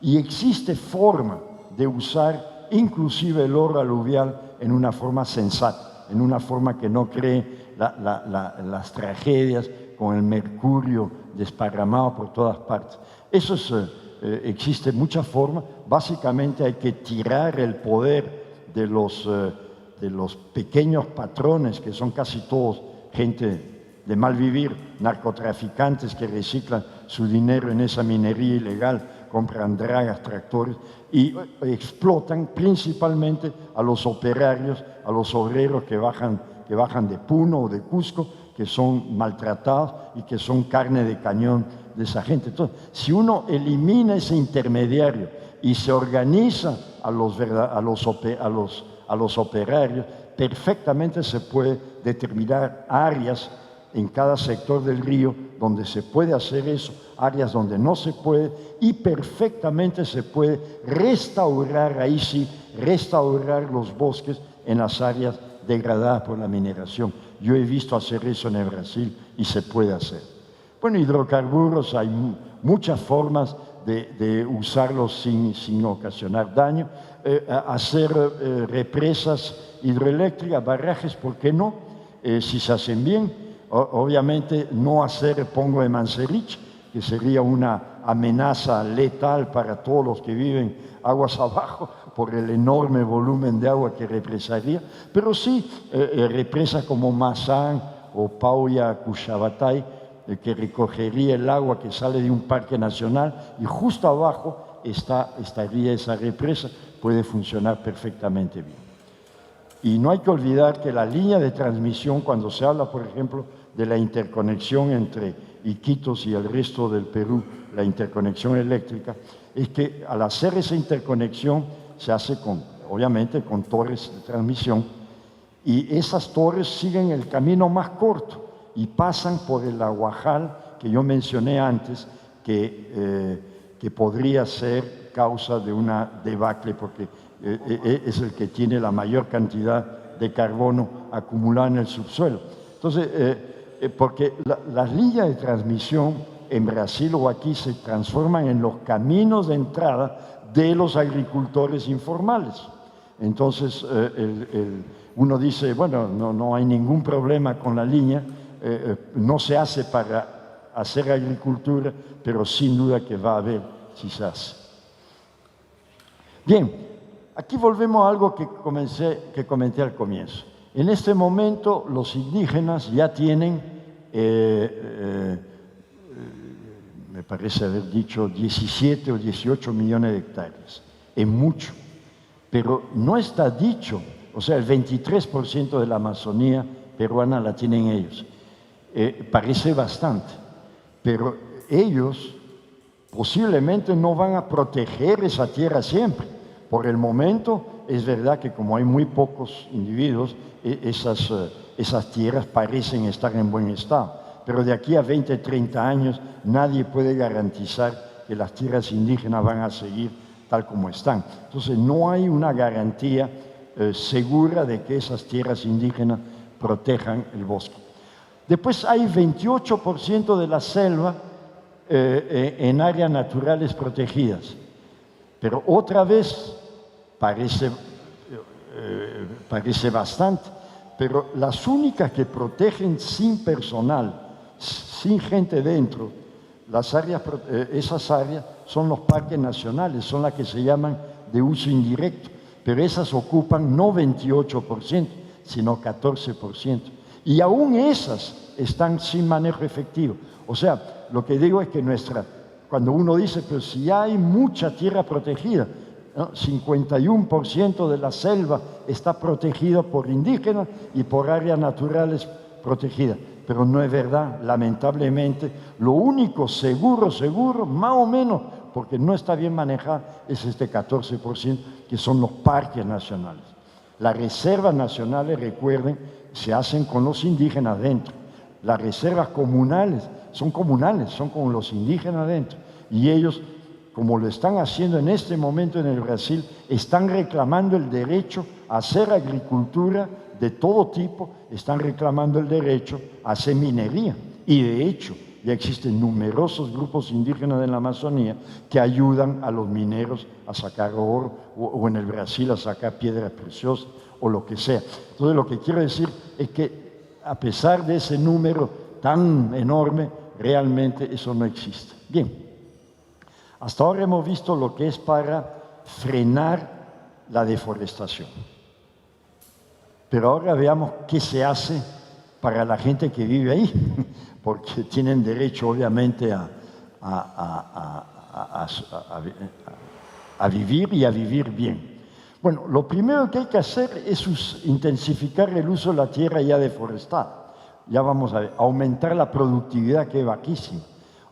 Y existe forma de usar inclusive el oro aluvial en una forma sensata, en una forma que no cree las tragedias con el mercurio desparramado por todas partes. Eso existe mucha forma. Básicamente hay que tirar el poder de los pequeños patrones, que son casi todos gente de mal vivir, narcotraficantes que reciclan su dinero en esa minería ilegal, compran dragas, tractores y explotan principalmente a los operarios, a los obreros que bajan de Puno o de Cusco, que son maltratados y que son carne de cañón de esa gente. Entonces, si uno elimina ese intermediario y se organiza a los operarios, perfectamente se puede determinar áreas en cada sector del río donde se puede hacer eso, áreas donde no se puede, y perfectamente se puede restaurar, ahí sí, restaurar los bosques en las áreas degradadas por la mineración. Yo he visto hacer eso en el Brasil y se puede hacer. Bueno, hidrocarburos, hay muchas formas de usarlos sin ocasionar daño. Hacer represas hidroeléctricas, barrajes, ¿por qué no? Si se hacen bien. Obviamente no hacer Pongo de Mancerich, que sería una amenaza letal para todos los que viven aguas abajo por el enorme volumen de agua que represaría, pero sí represas como Mazán o Pauya Cushabatay, que recogería el agua que sale de un parque nacional y justo abajo estaría esa represa, puede funcionar perfectamente bien. Y no hay que olvidar que la línea de transmisión, cuando se habla, por ejemplo, de la interconexión entre Iquitos y el resto del Perú, la interconexión eléctrica, es que al hacer esa interconexión se hace obviamente con torres de transmisión, y esas torres siguen el camino más corto y pasan por el aguajal que yo mencioné antes, que podría ser causa de una debacle, porque es el que tiene la mayor cantidad de carbono acumulado en el subsuelo. Entonces, porque las líneas de transmisión en Brasil o aquí se transforman en los caminos de entrada de los agricultores informales. Entonces, uno dice, bueno, no hay ningún problema con la línea, no se hace para hacer agricultura, pero sin duda que va a haber si se hace. Bien, aquí volvemos a algo que comenté al comienzo. En este momento los indígenas ya tienen, me parece haber dicho, 17 o 18 millones de hectáreas. Es mucho, pero no está dicho, o sea, el 23% de la Amazonía peruana la tienen ellos. Parece bastante, pero ellos posiblemente no van a proteger esa tierra siempre. Por el momento, es verdad que como hay muy pocos individuos, esas tierras parecen estar en buen estado. Pero de aquí a 20, 30 años, nadie puede garantizar que las tierras indígenas van a seguir tal como están. Entonces, no hay una garantía segura de que esas tierras indígenas protejan el bosque. Después hay 28% de la selva en áreas naturales protegidas. Pero otra vez parece bastante, pero las únicas que protegen sin personal, sin gente dentro, esas áreas son los parques nacionales, son las que se llaman de uso indirecto, pero esas ocupan no 28%, sino 14%. Y aún esas están sin manejo efectivo. O sea, lo que digo es que cuando uno dice, pero si hay mucha tierra protegida, ¿no? 51% de la selva está protegida por indígenas y por áreas naturales protegidas. Pero no es verdad, lamentablemente. Lo único seguro, más o menos, porque no está bien manejado, es este 14%, que son los parques nacionales. Las reservas nacionales, recuerden, se hacen con los indígenas dentro. Las reservas comunales son con los indígenas dentro. Y ellos, como lo están haciendo en este momento en el Brasil, están reclamando el derecho a hacer agricultura de todo tipo, están reclamando el derecho a hacer minería. Y de hecho, ya existen numerosos grupos indígenas en la Amazonía que ayudan a los mineros a sacar oro, o en el Brasil a sacar piedras preciosas, o lo que sea. Entonces, lo que quiero decir es que a pesar de ese número tan enorme, realmente eso no existe. Bien, hasta ahora hemos visto lo que es para frenar la deforestación. Pero ahora veamos qué se hace para la gente que vive ahí, porque tienen derecho obviamente a vivir y a vivir bien. Bueno, lo primero que hay que hacer es intensificar el uso de la tierra ya deforestada. ya vamos a ver, aumentar la productividad, que es bajísima,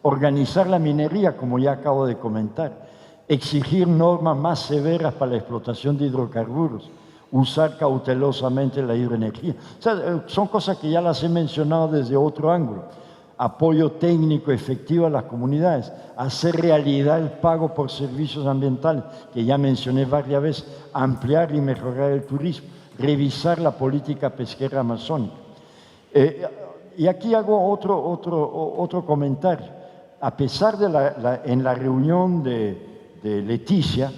organizar la minería, como ya acabo de comentar, exigir normas más severas para la explotación de hidrocarburos, usar cautelosamente la hidroenergía. O sea, son cosas que ya las he mencionado desde otro ángulo. Apoyo técnico efectivo a las comunidades, hacer realidad el pago por servicios ambientales, que ya mencioné varias veces, ampliar y mejorar el turismo, revisar la política pesquera amazónica. Y aquí hago otro comentario. A pesar de en la reunión de Leticia,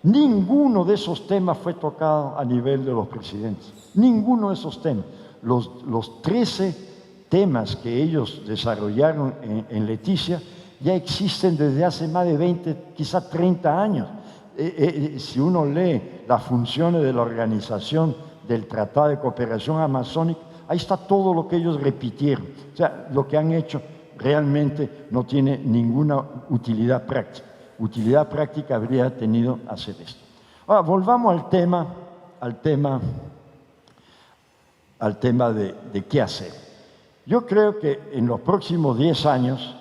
ninguno de esos temas fue tocado a nivel de los presidentes. Ninguno de esos temas. Los 13 temas que ellos desarrollaron en Leticia ya existen desde hace más de 20, quizás 30 años. Si uno lee las funciones de la organización del Tratado de Cooperación Amazónica, ahí está todo lo que ellos repitieron. O sea, lo que han hecho realmente no tiene ninguna utilidad práctica. Utilidad práctica habría tenido hacer esto. Ahora, volvamos al tema de qué hacer. Yo creo que en los próximos 10 años,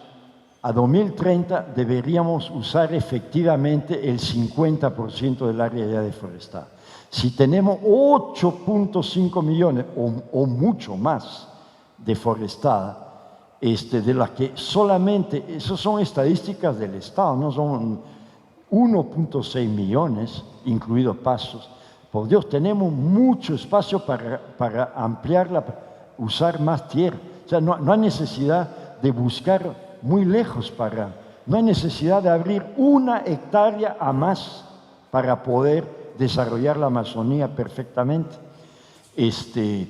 a 2030, deberíamos usar efectivamente el 50% del área ya deforestada. Si tenemos 8.5 millones o mucho más deforestada, de las que solamente, esas son estadísticas del Estado, no son 1.6 millones, incluidos pastos. Por Dios, tenemos mucho espacio para ampliarla, usar más tierra. O sea, no hay necesidad de buscar muy lejos no hay necesidad de abrir 1 hectárea a más para poder desarrollar la Amazonía perfectamente. Entonces,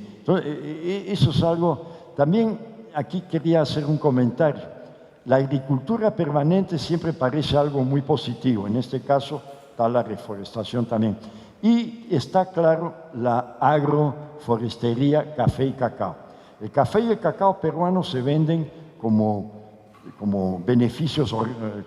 eso es algo. También aquí quería hacer un comentario. La agricultura permanente siempre parece algo muy positivo. En este caso está la reforestación también. Y está claro la agroforestería, café y cacao. El café y el cacao peruano se venden como beneficios,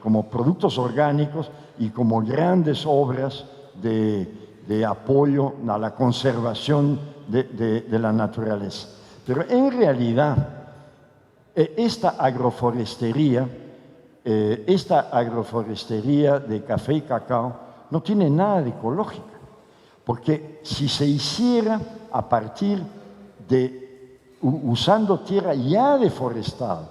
como productos orgánicos y como grandes obras de apoyo a la conservación de la naturaleza. Pero en realidad, esta agroforestería de café y cacao no tiene nada de ecológica, porque si se hiciera a partir usando tierra ya deforestada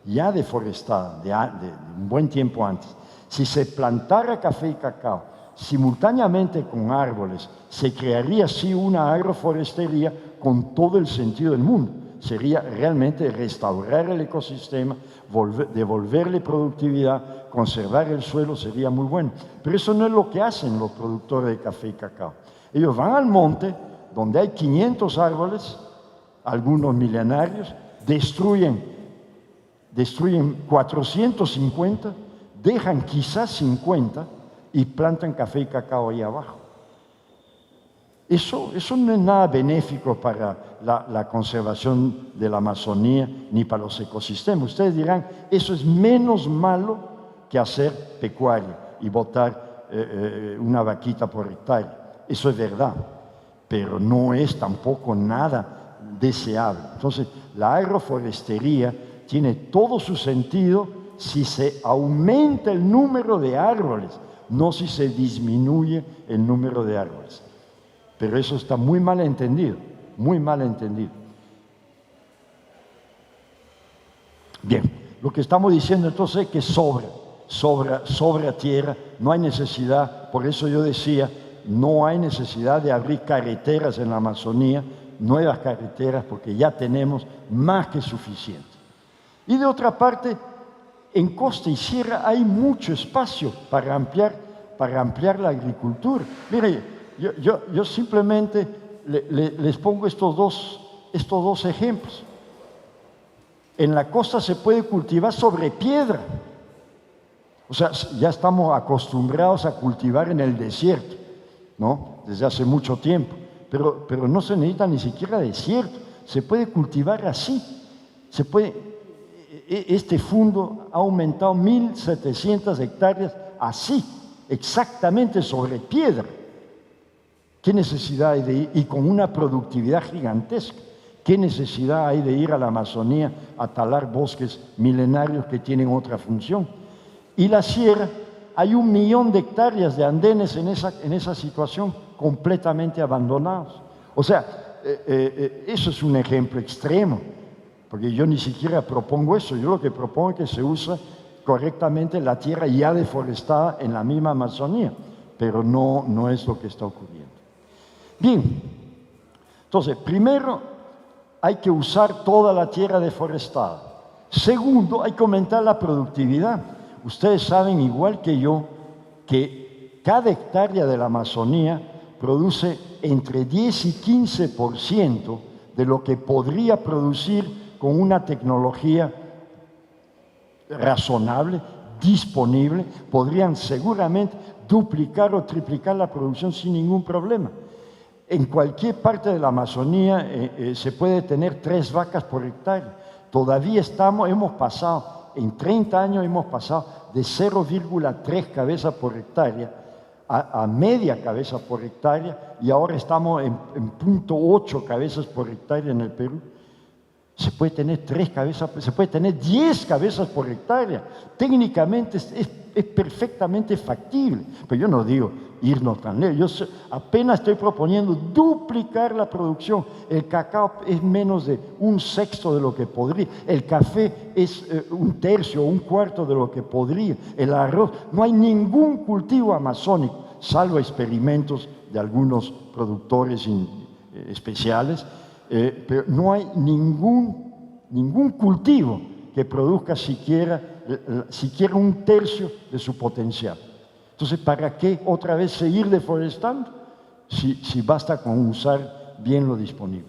de un buen tiempo antes, si se plantara café y cacao simultáneamente con árboles, se crearía así una agroforestería con todo el sentido del mundo. Sería realmente restaurar el ecosistema, devolverle productividad, conservar el suelo, sería muy bueno. Pero eso no es lo que hacen los productores de café y cacao. Ellos van al monte, donde hay 500 árboles, algunos milenarios, destruyen 450, dejan quizás 50 y plantan café y cacao ahí abajo. Eso no es nada benéfico para la conservación de la Amazonía ni para los ecosistemas. Ustedes dirán, eso es menos malo que hacer pecuaria y botar una vaquita por hectárea. Eso es verdad, pero no es tampoco nada deseable. Entonces, la agroforestería tiene todo su sentido si se aumenta el número de árboles, no si se disminuye el número de árboles. Pero eso está muy mal entendido, muy mal entendido. Bien, lo que estamos diciendo entonces es que sobra tierra, no hay necesidad, por eso yo decía, no hay necesidad de abrir carreteras en la Amazonía, nuevas carreteras, porque ya tenemos más que suficiente. Y de otra parte, en costa y sierra hay mucho espacio para ampliar la agricultura. Mire, yo simplemente les pongo estos dos ejemplos. En la costa se puede cultivar sobre piedra. O sea, ya estamos acostumbrados a cultivar en el desierto, ¿no? Desde hace mucho tiempo. Pero no se necesita ni siquiera desierto. Se puede cultivar así. Este fundo ha aumentado 1.700 hectáreas así, exactamente sobre piedra. ¿Qué necesidad hay de ir? Y con una productividad gigantesca. ¿Qué necesidad hay de ir a la Amazonía a talar bosques milenarios que tienen otra función? Y la sierra, hay 1 millón de hectáreas de andenes en esa situación completamente abandonados. O sea, eso es un ejemplo extremo, porque yo ni siquiera propongo eso. Yo lo que propongo es que se use correctamente la tierra ya deforestada en la misma Amazonía, pero no es lo que está ocurriendo. Bien, entonces, primero hay que usar toda la tierra deforestada. Segundo, hay que aumentar la productividad. Ustedes saben, igual que yo, que cada hectárea de la Amazonía produce entre 10 y 15% de lo que podría producir con una tecnología razonable, disponible. Podrían seguramente duplicar o triplicar la producción sin ningún problema. En cualquier parte de la Amazonía se puede tener 3 vacas por hectárea. Todavía hemos pasado, en 30 años hemos pasado de 0,3 cabezas por hectárea a media cabeza por hectárea, y ahora estamos en 0,8 cabezas por hectárea en el Perú. Se puede tener 3 cabezas, se puede tener 10 cabezas por hectárea. Técnicamente es perfectamente factible, pero yo no digo irnos tan lejos. Yo apenas estoy proponiendo duplicar la producción. El cacao es menos de 1/6 de lo que podría. El café es 1/3 o 1/4 de lo que podría. El arroz, no hay ningún cultivo amazónico, salvo experimentos de algunos productores especiales, pero no hay ningún cultivo que produzca siquiera 1/3 de su potencial. Entonces, ¿para qué otra vez seguir deforestando si basta con usar bien lo disponible?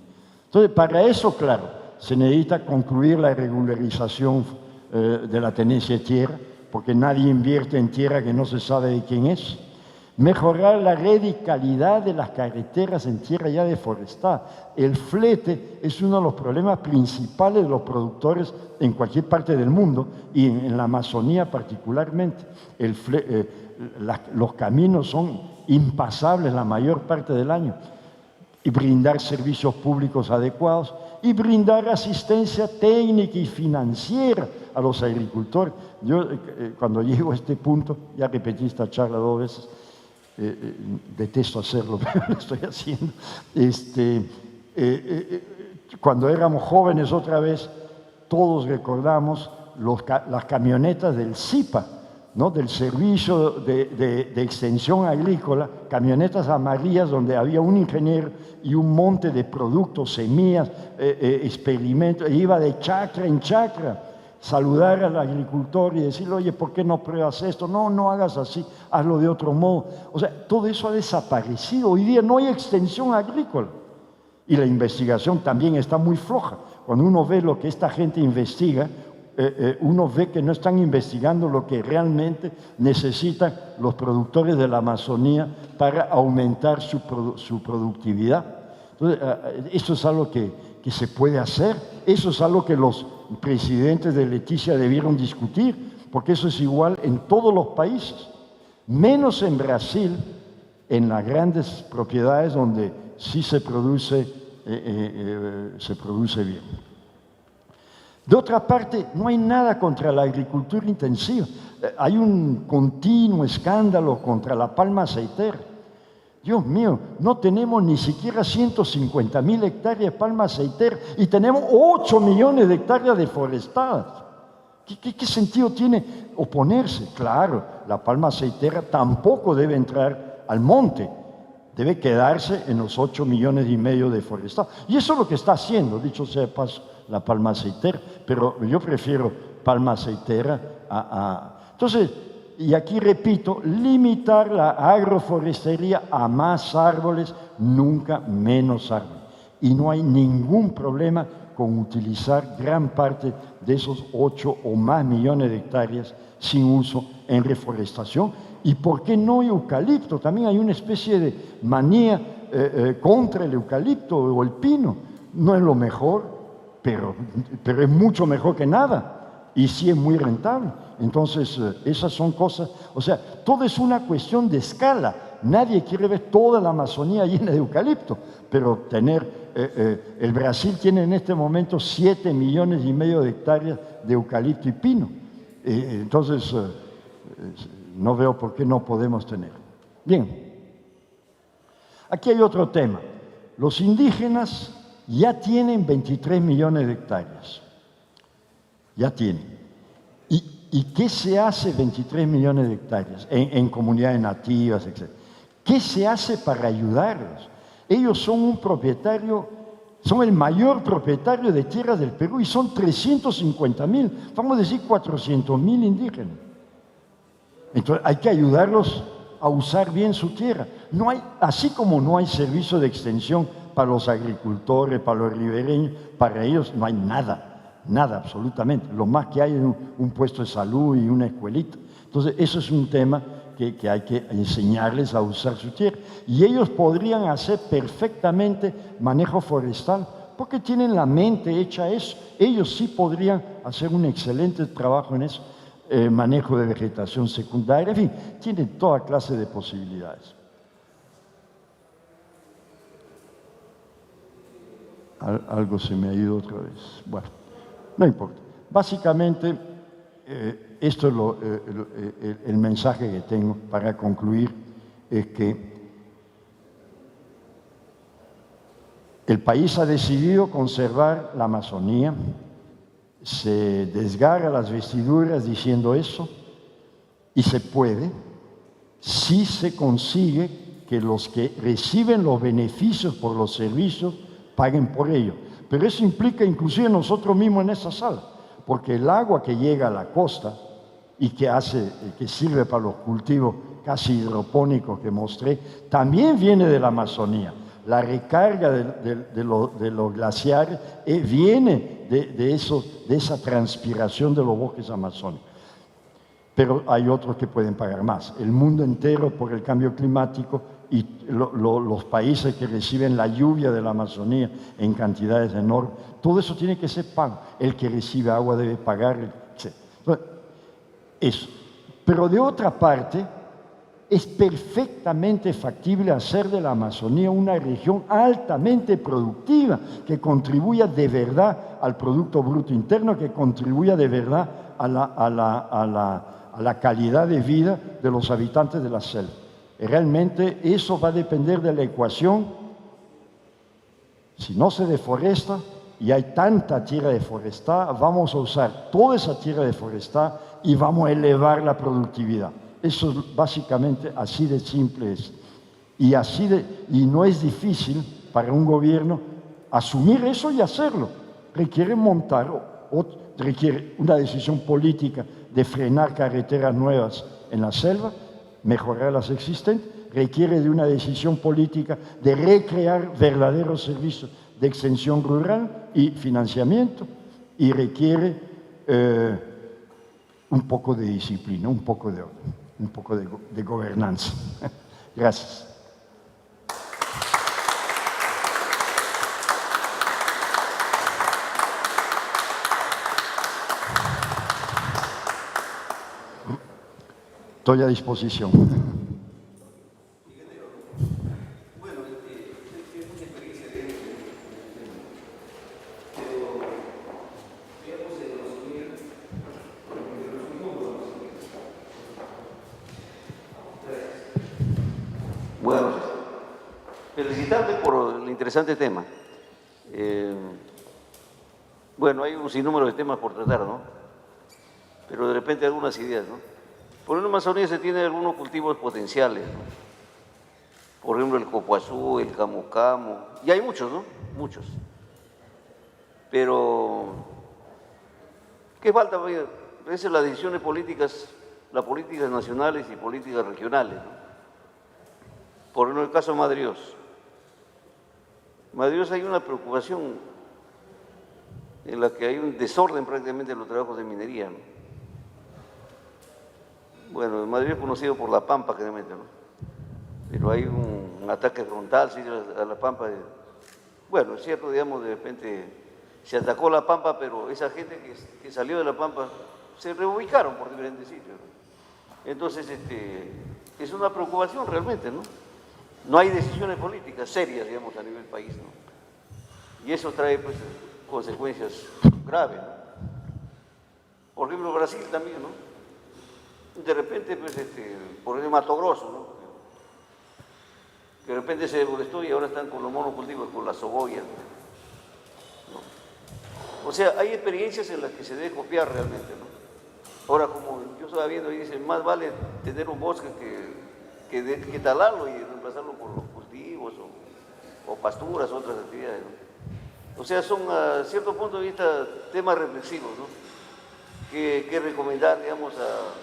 Entonces, para eso, claro, se necesita concluir la regularización de la tenencia de tierra, porque nadie invierte en tierra que no se sabe de quién es. Mejorar la red y calidad de las carreteras en tierra ya deforestada. El flete es uno de los problemas principales de los productores en cualquier parte del mundo, y en la Amazonía particularmente. Los caminos son impasables la mayor parte del año. Y brindar servicios públicos adecuados y brindar asistencia técnica y financiera a los agricultores. Yo, cuando llego a este punto, ya repetí esta charla 2 veces, detesto hacerlo, pero lo estoy haciendo. Cuando éramos jóvenes, otra vez, todos recordamos las camionetas del SIPA, ¿no? Del Servicio de Extensión Agrícola, camionetas amarillas donde había un ingeniero y un monte de productos, semillas, experimentos, e iba de chacra en chacra, saludar al agricultor y decirle: oye, ¿por qué no pruebas esto? No hagas así, hazlo de otro modo. O sea, todo eso ha desaparecido. Hoy día no hay extensión agrícola. Y la investigación también está muy floja. Cuando uno ve lo que esta gente investiga, uno ve que no están investigando lo que realmente necesitan los productores de la Amazonía para aumentar su productividad. Entonces, eso es algo que se puede hacer. Eso es algo que los presidentes de Leticia debieron discutir, porque eso es igual en todos los países, menos en Brasil, en las grandes propiedades donde sí se produce bien. De otra parte, no hay nada contra la agricultura intensiva. Hay un continuo escándalo contra la palma aceitera. Dios mío, no tenemos ni siquiera 150.000 hectáreas de palma aceitera y tenemos 8 millones de hectáreas deforestadas. ¿Qué sentido tiene oponerse? Claro, la palma aceitera tampoco debe entrar al monte, debe quedarse en los 8,5 millones deforestados. Y eso es lo que está haciendo, dicho sea de paso, la palma aceitera, pero yo prefiero palma aceitera Entonces, y aquí repito, limitar la agroforestería a más árboles, nunca menos árboles. Y no hay ningún problema con utilizar gran parte de esos 8 o más millones de hectáreas sin uso en reforestación. ¿Y por qué no eucalipto? También hay una especie de manía contra el eucalipto o el pino. No es lo mejor, pero es mucho mejor que nada, y sí es muy rentable. Entonces, esas son cosas, o sea, todo es una cuestión de escala. Nadie quiere ver toda la Amazonía llena de eucalipto, pero tener el Brasil tiene en este momento 7,5 millones de hectáreas de eucalipto y pino. Entonces, no veo por qué no podemos tener. Bien, aquí hay otro tema. Los indígenas ya tienen 23 millones de hectáreas. Ya tienen. ¿Y qué se hace 23 millones de hectáreas en comunidades nativas, etc.? ¿Qué se hace para ayudarlos? Ellos son un propietario, son el mayor propietario de tierras del Perú y son 350,000, vamos a decir 400,000 indígenas. Entonces hay que ayudarlos a usar bien su tierra. No hay, así como no hay servicio de extensión para los agricultores, para los ribereños, para ellos no hay nada. Nada, absolutamente. Lo más que hay es un puesto de salud y una escuelita. Entonces, eso es un tema que hay que enseñarles a usar su tierra. Y ellos podrían hacer perfectamente manejo forestal, porque tienen la mente hecha a eso. Ellos sí podrían hacer un excelente trabajo en eso. Manejo de vegetación secundaria, en fin, tienen toda clase de posibilidades. Algo se me ha ido otra vez. Bueno. No importa. Básicamente, esto es el mensaje que tengo para concluir, es que el país ha decidido conservar la Amazonía, se desgarra las vestiduras diciendo eso, y se puede, si se consigue que los que reciben los beneficios por los servicios paguen por ello. Pero eso implica inclusive nosotros mismos en esa sala, porque el agua que llega a la costa y que sirve para los cultivos casi hidropónicos que mostré, también viene de la Amazonía. La recarga de los glaciares viene de esa transpiración de los bosques amazónicos. Pero hay otros que pueden pagar más. El mundo entero, por el cambio climático, y los países que reciben la lluvia de la Amazonía en cantidades enormes, todo eso tiene que ser pago. El que recibe agua debe pagar, etc. Eso. Pero de otra parte, es perfectamente factible hacer de la Amazonía una región altamente productiva, que contribuya de verdad al Producto Bruto Interno, que contribuya de verdad a la calidad de vida de los habitantes de la selva. Realmente eso va a depender de la ecuación. Si no se deforesta y hay tanta tierra deforestada, vamos a usar toda esa tierra deforestada y vamos a elevar la productividad. Eso es básicamente así de simple es. Y no es difícil para un gobierno asumir eso y hacerlo. Requiere requiere una decisión política de frenar carreteras nuevas en la selva, mejorar las existentes, requiere de una decisión política de recrear verdaderos servicios de extensión rural y financiamiento, y requiere un poco de disciplina, un poco de orden, un poco de gobernanza. Gracias. Estoy a disposición. Bueno, felicitarte por el interesante tema. Bueno, hay un sinnúmero de temas por tratar, ¿no? Pero de repente algunas ideas, ¿no? Por ejemplo, en Amazonía se tienen algunos cultivos potenciales, ¿no? Por ejemplo, el copuazú, el camu camu, y hay muchos, ¿no? Muchos. Pero, ¿qué falta? A veces las decisiones políticas, las políticas nacionales y políticas regionales, ¿no? Por ejemplo, el caso de Madrios. Madrios hay una preocupación en la que hay un desorden prácticamente en los trabajos de minería, ¿no? Bueno, Madrid es conocido por la pampa generalmente, ¿no? Pero hay un ataque frontal ¿sí? A la pampa. Bueno, es cierto, digamos, de repente se atacó la pampa, pero esa gente que salió de la pampa se reubicaron por diferentes sitios, ¿no? Entonces, es una preocupación realmente, ¿no? No hay decisiones políticas serias, digamos, a nivel país, ¿no? Y eso trae pues, consecuencias graves, ¿no? Por ejemplo, Brasil también, ¿no? De repente, pues, por ejemplo, Mato Grosso, ¿no? Que de repente se deforestó y ahora están con los monocultivos, con la sogoya, ¿no? O sea, hay experiencias en las que se debe copiar realmente, ¿no? Ahora, como yo estaba viendo, dicen, más vale tener un bosque que talarlo y reemplazarlo por los cultivos o pasturas, otras actividades, ¿no? O sea, son a cierto punto de vista temas reflexivos, ¿no? Que recomendar, digamos, a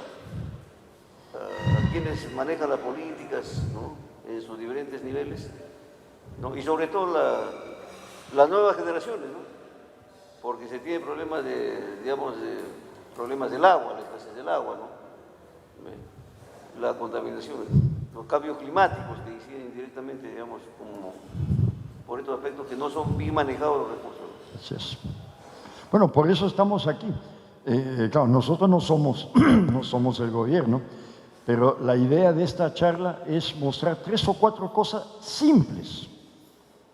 quienes manejan las políticas, ¿no? En sus diferentes niveles, ¿no? Y sobre todo las nuevas generaciones, ¿no? Porque se tiene problemas problemas del agua, la escasez del agua, ¿no? La contaminación, los cambios climáticos que inciden indirectamente, digamos, como por estos aspectos que no son bien manejados los recursos. Así es. Bueno, por eso estamos aquí. Claro, nosotros no somos, no somos el gobierno, pero la idea de esta charla es mostrar 3 o 4 cosas simples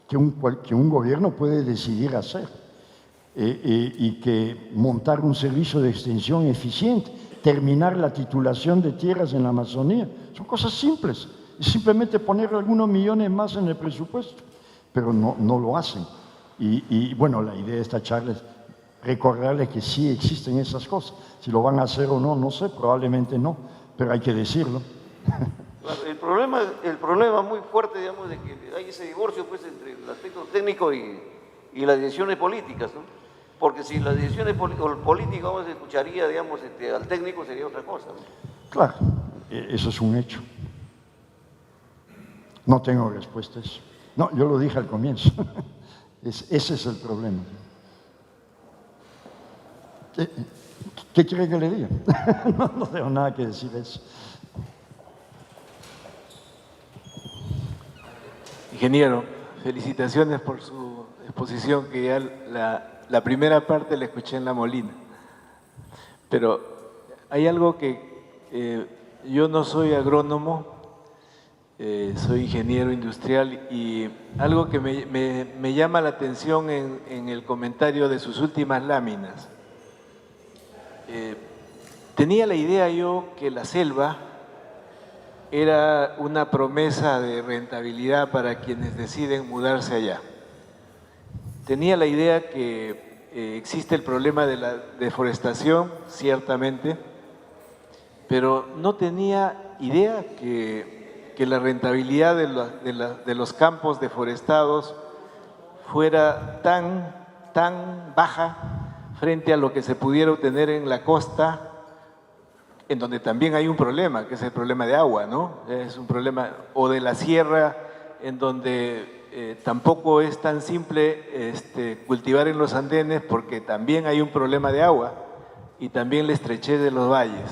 que un gobierno puede decidir hacer y que montar un servicio de extensión eficiente, terminar la titulación de tierras en la Amazonía, son cosas simples. Es simplemente poner algunos millones más en el presupuesto, pero no lo hacen. Y bueno, la idea de esta charla es recordarles que sí existen esas cosas. Si lo van a hacer o no, no sé, probablemente no, pero hay que decirlo. Claro, el problema muy fuerte, digamos, de que hay ese divorcio pues, entre el aspecto técnico y las decisiones políticas, ¿no? Porque si las decisiones políticas, vamos, escucharía, digamos, al técnico, sería otra cosa, ¿no? Claro, eso es un hecho. No tengo respuestas. No, yo lo dije al comienzo. Ese es el problema. ¿Qué quiere que le diga? No tengo nada que decir de eso. Ingeniero, felicitaciones por su exposición, que ya la primera parte la escuché en La Molina. Pero hay algo que yo no soy agrónomo, soy ingeniero industrial, y algo que me llama la atención en el comentario de sus últimas láminas. Tenía la idea yo que la selva era una promesa de rentabilidad para quienes deciden mudarse allá. Tenía la idea que existe el problema de la deforestación, ciertamente, pero no tenía idea que la rentabilidad de los campos deforestados fuera tan baja frente a lo que se pudiera obtener en la costa, en donde también hay un problema, que es el problema de agua, ¿no? Es un problema, o de la sierra, en donde tampoco es tan simple cultivar en los andenes, porque también hay un problema de agua y también la estrechez de los valles.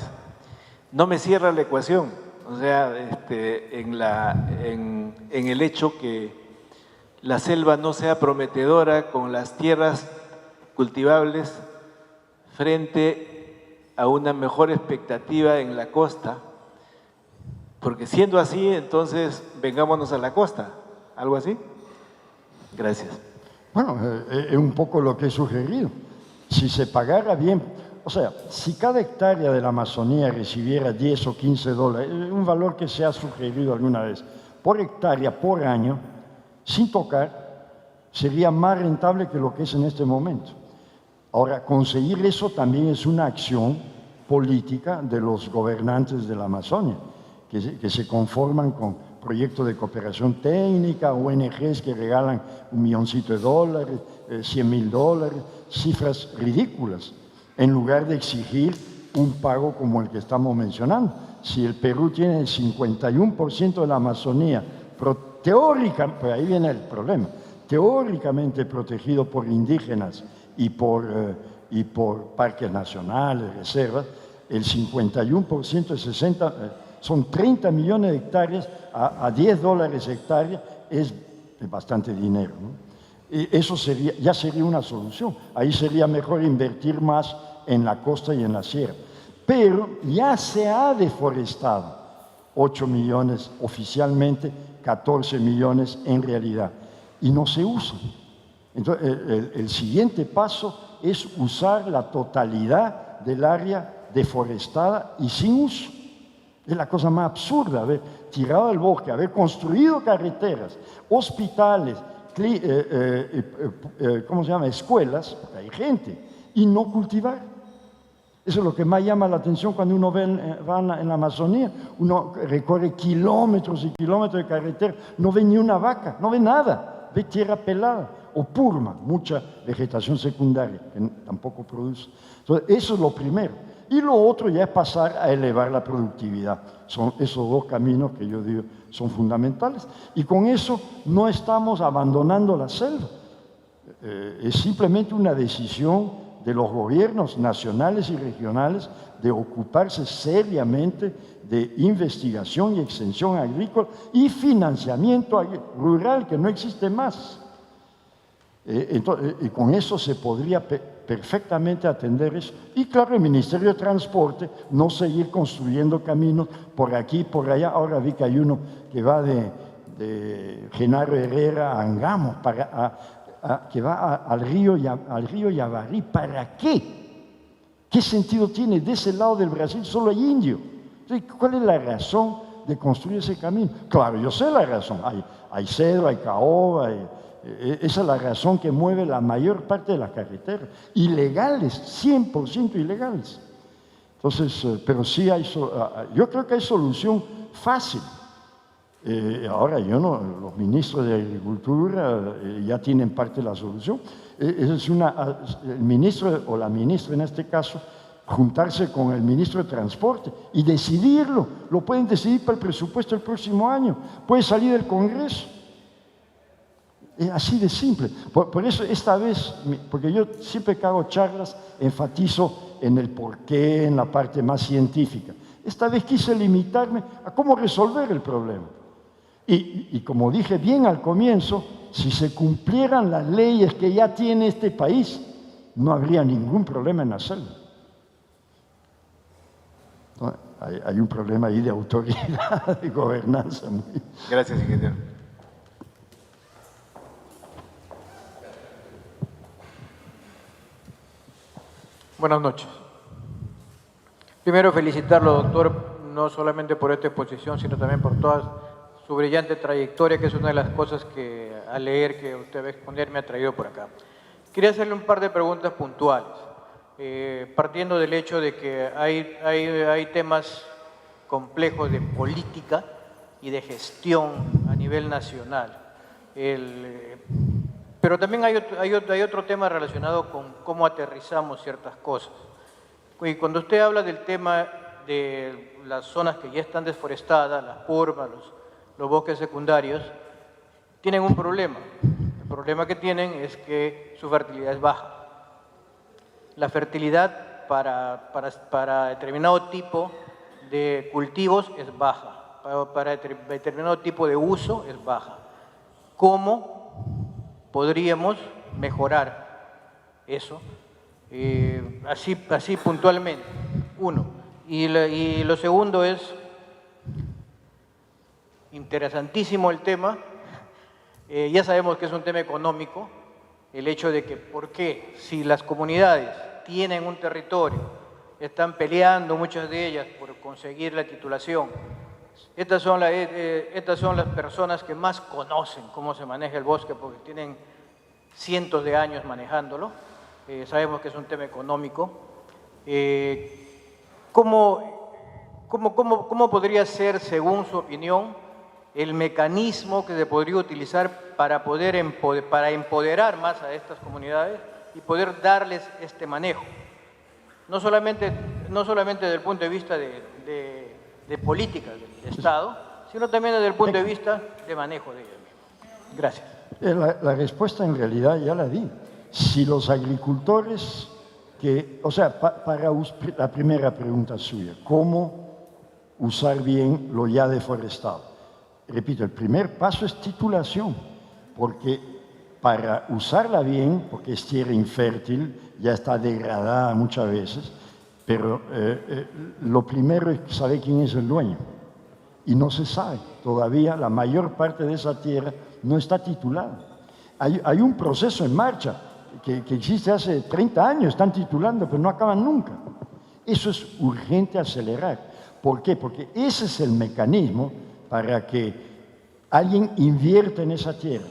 No me cierra la ecuación, o sea, en el hecho que la selva no sea prometedora con las tierras cultivables frente a una mejor expectativa en la costa, porque siendo así, entonces vengámonos a la costa, ¿algo así? Gracias. Bueno, es un poco lo que he sugerido. Si se pagara bien, o sea, si cada hectárea de la Amazonía recibiera 10 o 15 dólares, un valor que se ha sugerido alguna vez, por hectárea, por año, sin tocar, sería más rentable que lo que es en este momento. Ahora, conseguir eso también es una acción política de los gobernantes de la Amazonia, que se conforman con proyectos de cooperación técnica, ONGs que regalan $1 milloncito, $100,000, cifras ridículas, en lugar de exigir un pago como el que estamos mencionando. Si el Perú tiene el 51% de la Amazonía, teóricamente, pues ahí viene el problema, teóricamente protegido por indígenas y por parques nacionales, reservas, el 51% de 60, son 30 millones de hectáreas a 10 dólares hectárea, es bastante dinero, ¿no? Y eso ya sería una solución. Ahí sería mejor invertir más en la costa y en la sierra. Pero ya se ha deforestado 8 millones oficialmente, 14 millones en realidad, y no se usa. Entonces, el siguiente paso es usar la totalidad del área deforestada y sin uso. Es la cosa más absurda, haber tirado el bosque, haber construido carreteras, hospitales, ¿cómo se llama? Escuelas, porque hay gente, y no cultivar. Eso es lo que más llama la atención cuando uno va en la Amazonía. Uno recorre kilómetros y kilómetros de carretera, no ve ni una vaca, no ve nada, ve tierra pelada o purma, mucha vegetación secundaria que tampoco produce. Entonces, eso es lo primero. Y lo otro ya es pasar a elevar la productividad. Son esos dos caminos que yo digo son fundamentales. Y con eso no estamos abandonando la selva. Es simplemente una decisión de los gobiernos nacionales y regionales de ocuparse seriamente de investigación y extensión agrícola y financiamiento rural, que no existe más. Entonces, y con eso se podría perfectamente atender eso. Y claro, el Ministerio de Transporte no seguir construyendo caminos por aquí y por allá. Ahora vi que hay uno que va de Genaro Herrera a Angamos, que va al río Yavarí. ¿Para qué? ¿Qué sentido tiene? De ese lado del Brasil solo hay indio. Entonces, ¿cuál es la razón de construir ese camino? Claro, yo sé la razón. Hay cedro, hay caoba, esa es la razón que mueve la mayor parte de las carreteras. Ilegales, 100% ilegales. Entonces, pero sí yo creo que hay solución fácil. Ahora los ministros de Agricultura ya tienen parte de la solución. El ministro o la ministra en este caso, juntarse con el ministro de Transporte y decidirlo. Lo pueden decidir para el presupuesto del próximo año. Puede salir del Congreso. Es así de simple. Por eso esta vez, porque yo siempre que hago charlas enfatizo en el porqué, en la parte más científica. Esta vez quise limitarme a cómo resolver el problema. Y como dije bien al comienzo, si se cumplieran las leyes que ya tiene este país, no habría ningún problema en hacerlo. No, hay un problema ahí de autoridad, de gobernanza. Gracias, ingeniero. Buenas noches. Primero felicitarlo, doctor, no solamente por esta exposición, sino también por toda su brillante trayectoria, que es una de las cosas que al leer que usted va a exponer me ha traído por acá. Quería hacerle un par de preguntas puntuales, partiendo del hecho de que hay temas complejos de política y de gestión a nivel nacional. Pero también hay otro tema relacionado con cómo aterrizamos ciertas cosas. Y cuando usted habla del tema de las zonas que ya están desforestadas, las purmas, los bosques secundarios, tienen un problema. El problema que tienen es que su fertilidad es baja. La fertilidad para determinado tipo de cultivos es baja, para determinado tipo de uso es baja. ¿Cómo podríamos mejorar eso? Así puntualmente, uno. Y lo segundo es, interesantísimo el tema, ya sabemos que es un tema económico, el hecho de que, ¿por qué? Si las comunidades tienen un territorio, están peleando muchas de ellas por conseguir la titulación, estas son las personas que más conocen cómo se maneja el bosque porque tienen cientos de años manejándolo. Sabemos que es un tema económico. ¿Cómo podría ser, según su opinión, el mecanismo que se podría utilizar para empoderar más a estas comunidades y poder darles este manejo? No solamente desde el punto de vista de políticas del Estado, sino también desde el punto de vista de manejo de ellos mismos. Gracias. La respuesta en realidad ya la di. Si los agricultores para la primera pregunta suya, ¿cómo usar bien lo ya deforestado? Repito, el primer paso es titulación, porque para usarla bien, porque es tierra infértil, ya está degradada muchas veces, pero lo primero es saber quién es el dueño. Y no se sabe. Todavía la mayor parte de esa tierra no está titulada. Hay un proceso en marcha que existe hace 30 años, están titulando, pero no acaban nunca. Eso es urgente acelerar. ¿Por qué? Porque ese es el mecanismo para que alguien invierta en esa tierra.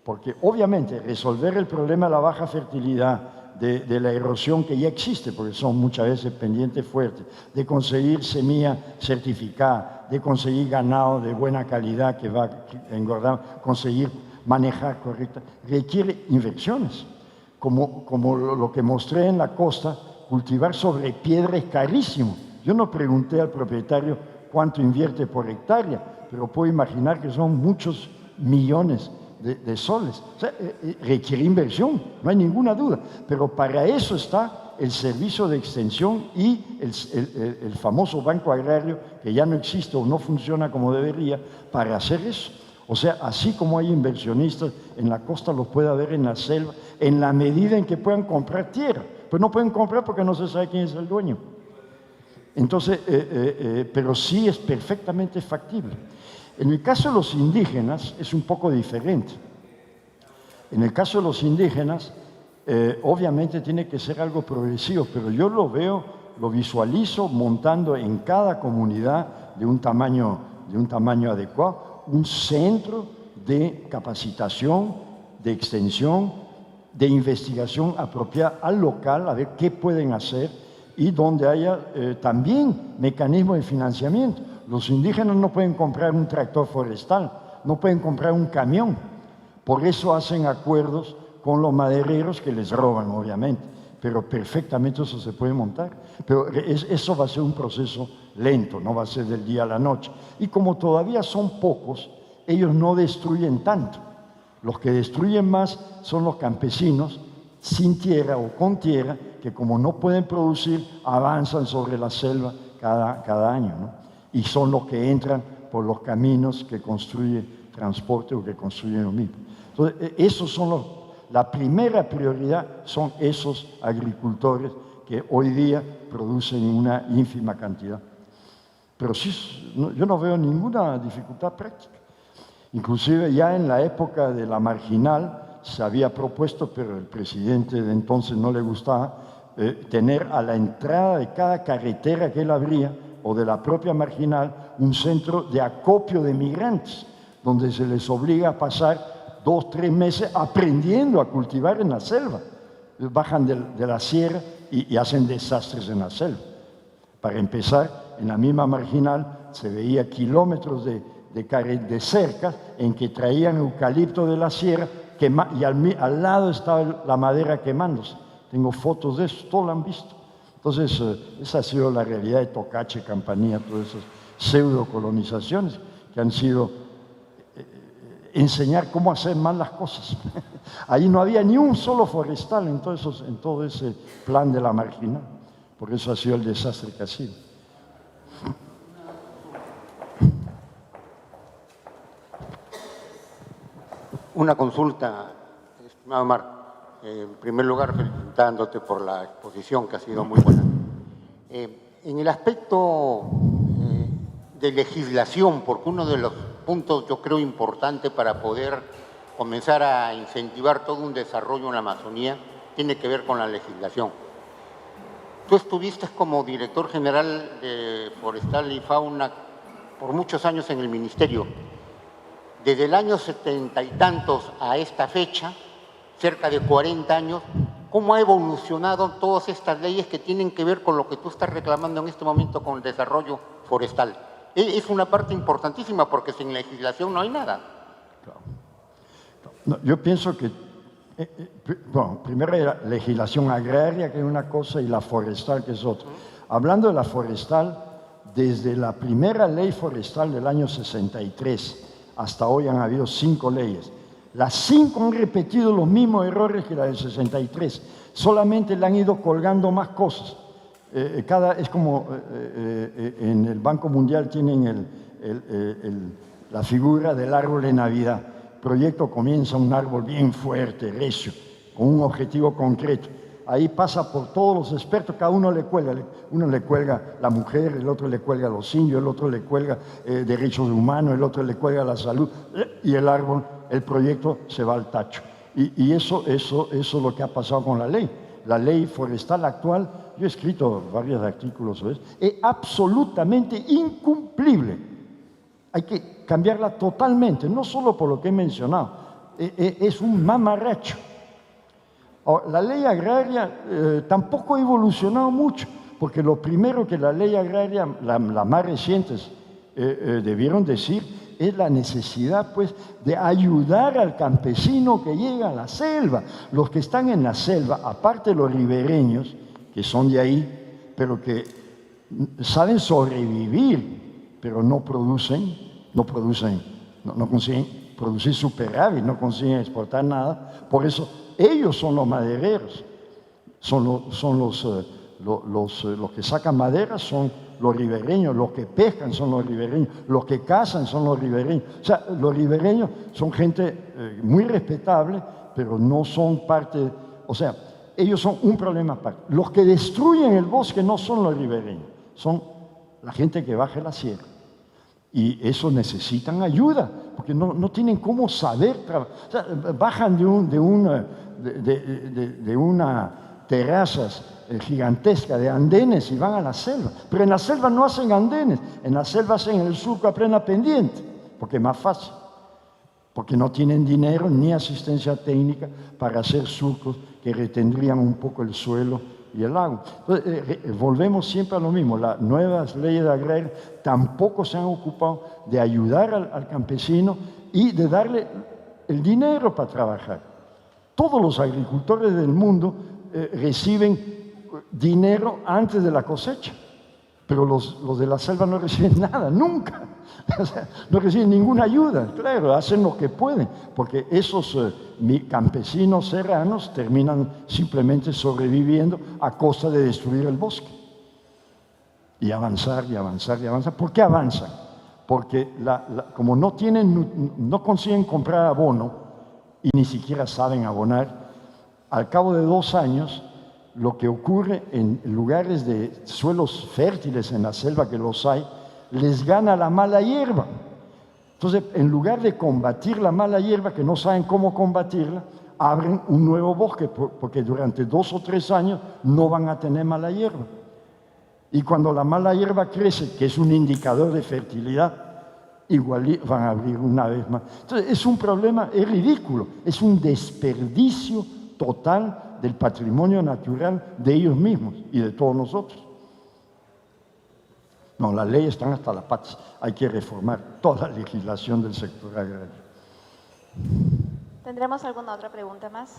Porque obviamente resolver el problema de la baja fertilidad, de la erosión que ya existe, porque son muchas veces pendientes fuertes, de conseguir semilla certificada, de conseguir ganado de buena calidad que va a engordar, conseguir manejar correcta, requiere inversiones. Como lo que mostré en la costa, cultivar sobre piedra es carísimo. Yo no pregunté al propietario cuánto invierte por hectárea, pero puedo imaginar que son muchos millones de soles. O sea, requiere inversión, no hay ninguna duda. Pero para eso está el servicio de extensión y el famoso banco agrario, que ya no existe o no funciona como debería, para hacer eso. O sea, así como hay inversionistas en la costa, los puede haber en la selva, en la medida en que puedan comprar tierra. Pues no pueden comprar porque no se sabe quién es el dueño. Entonces, pero sí es perfectamente factible. En el caso de los indígenas es un poco diferente. En el caso de los indígenas, obviamente tiene que ser algo progresivo, pero yo lo veo, lo visualizo montando en cada comunidad de un tamaño adecuado, un centro de capacitación, de extensión, de investigación apropiada al local, a ver qué pueden hacer y donde haya también mecanismos de financiamiento. Los indígenas no pueden comprar un tractor forestal, no pueden comprar un camión. Por eso hacen acuerdos con los madereros que les roban, obviamente, pero perfectamente eso se puede montar. Pero eso va a ser un proceso lento, no va a ser del día a la noche. Y como todavía son pocos, ellos no destruyen tanto. Los que destruyen más son los campesinos sin tierra o con tierra, que como no pueden producir, avanzan sobre la selva cada año, ¿no? Y son los que entran por los caminos que construye transporte o que construyen lo mismo. Entonces, esos son la primera prioridad son esos agricultores que hoy día producen una ínfima cantidad. Pero sí, yo no veo ninguna dificultad práctica. Inclusive ya en la época de la marginal se había propuesto, pero el presidente de entonces no le gustaba, tener a la entrada de cada carretera que él abría o de la propia marginal un centro de acopio de migrantes, donde se les obliga a pasar 2 o 3 meses aprendiendo a cultivar en la selva. Bajan de la sierra y hacen desastres en la selva. Para empezar, en la misma marginal se veía kilómetros de cercas en que traían eucalipto de la sierra y al lado estaba la madera quemándose. Tengo fotos de eso, todos lo han visto. Entonces, esa ha sido la realidad de Tocache, Campanilla, todas esas pseudocolonizaciones que han sido enseñar cómo hacer mal las cosas. Ahí no había ni un solo forestal en todo ese plan de la marginal. Por eso ha sido el desastre que ha sido. Una consulta, estimado Mar. En primer lugar, felicitándote por la exposición que ha sido muy buena. En el aspecto de legislación, porque uno de los puntos yo creo importante para poder comenzar a incentivar todo un desarrollo en la Amazonía tiene que ver con la legislación. Tú estuviste como director general de Forestal y Fauna por muchos años en el Ministerio. Desde el año 70 y tantos a esta fecha, cerca de 40 años, ¿cómo ha evolucionado todas estas leyes que tienen que ver con lo que tú estás reclamando en este momento con el desarrollo forestal? Es una parte importantísima porque sin legislación no hay nada. No, yo pienso que, bueno, primero hay la legislación agraria, que es una cosa, y la forestal, que es otra. Hablando de la forestal, desde la primera ley forestal del año 63 hasta hoy han habido 5 leyes. Las 5 han repetido los mismos errores que la del 63, solamente le han ido colgando más cosas. Es como en el Banco Mundial tienen la figura del árbol de Navidad. El proyecto comienza un árbol bien fuerte, recio, con un objetivo concreto. Ahí pasa por todos los expertos, cada uno le cuelga. Uno le cuelga la mujer, el otro le cuelga los indios, el otro le cuelga derechos humanos, el otro le cuelga la salud, y el árbol el proyecto se va al tacho. Y eso es lo que ha pasado con la ley. La ley forestal actual, yo he escrito varios artículos sobre eso, es absolutamente incumplible. Hay que cambiarla totalmente, no solo por lo que he mencionado, es un mamarracho. Ahora, la ley agraria tampoco ha evolucionado mucho, porque lo primero que la ley agraria, la más recientes, debieron decir es la necesidad, pues, de ayudar al campesino que llega a la selva. Los que están en la selva, aparte de los ribereños, que son de ahí, pero que saben sobrevivir, pero no consiguen producir superávit, no consiguen exportar nada. Por eso ellos son los madereros, son los que sacan madera, son los ribereños, los que pescan son los ribereños, los que cazan son los ribereños. O sea, los ribereños son gente muy respetable, pero no son parte, o sea, ellos son un problema aparte. Los que destruyen el bosque no son los ribereños, son la gente que baja la sierra. Y eso necesitan ayuda, porque no tienen cómo saber trabajar. O sea, bajan de una terrazas gigantesca de andenes y van a la selva. Pero en la selva no hacen andenes, en la selva hacen el surco a plena pendiente, porque es más fácil, porque no tienen dinero ni asistencia técnica para hacer surcos que retendrían un poco el suelo y el agua. Entonces, volvemos siempre a lo mismo. Las nuevas leyes agrarias tampoco se han ocupado de ayudar al campesino y de darle el dinero para trabajar. Todos los agricultores del mundo reciben dinero antes de la cosecha, pero los de la selva no reciben nada, nunca. O sea, no reciben ninguna ayuda. Claro, hacen lo que pueden, porque esos campesinos serranos terminan simplemente sobreviviendo a costa de destruir el bosque. Y avanzar, y avanzar, y avanzar. ¿Por qué avanzan? Porque como no consiguen comprar abono y ni siquiera saben abonar, al cabo de 2 años, lo que ocurre en lugares de suelos fértiles en la selva, que los hay, les gana la mala hierba. Entonces, en lugar de combatir la mala hierba, que no saben cómo combatirla, abren un nuevo bosque, porque durante 2 o 3 años no van a tener mala hierba. Y cuando la mala hierba crece, que es un indicador de fertilidad, igual van a abrir una vez más. Entonces, es un problema, es ridículo, es un desperdicio total del patrimonio natural de ellos mismos y de todos nosotros. No, las leyes están hasta las patas. Hay que reformar toda la legislación del sector agrario. ¿Tendremos alguna otra pregunta más?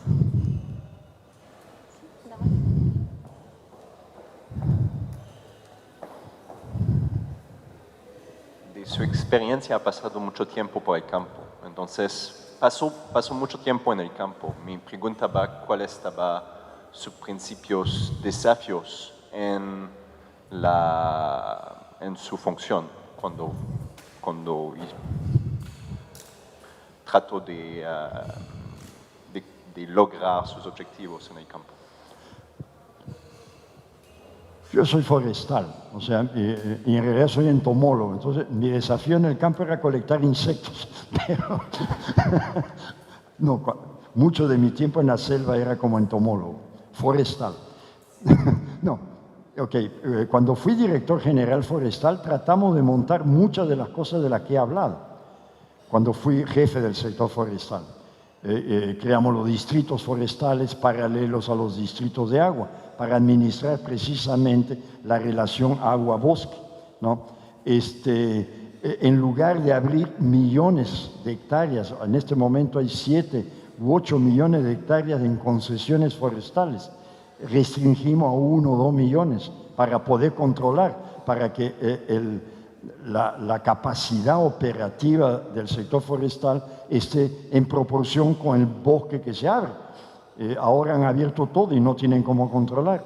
De su experiencia ha pasado mucho tiempo por el campo, entonces pasó mucho tiempo en el campo. Mi pregunta va, ¿cuál estaban sus principales desafíos en su función cuando trató de lograr sus objetivos en el campo? Yo soy forestal, o sea, y en realidad soy entomólogo, entonces mi desafío en el campo era colectar insectos, pero no, mucho de mi tiempo en la selva era como entomólogo, forestal. No, ok, cuando fui director general forestal tratamos de montar muchas de las cosas de las que he hablado, cuando fui jefe del sector forestal. Creamos los distritos forestales paralelos a los distritos de agua para administrar precisamente la relación agua-bosque, ¿no? En lugar de abrir millones de hectáreas, en este momento hay 7 u 8 millones de hectáreas en concesiones forestales, restringimos a 1 o 2 millones para poder controlar, para que la capacidad operativa del sector forestal esté en proporción con el bosque que se abre. Ahora han abierto todo y no tienen cómo controlar.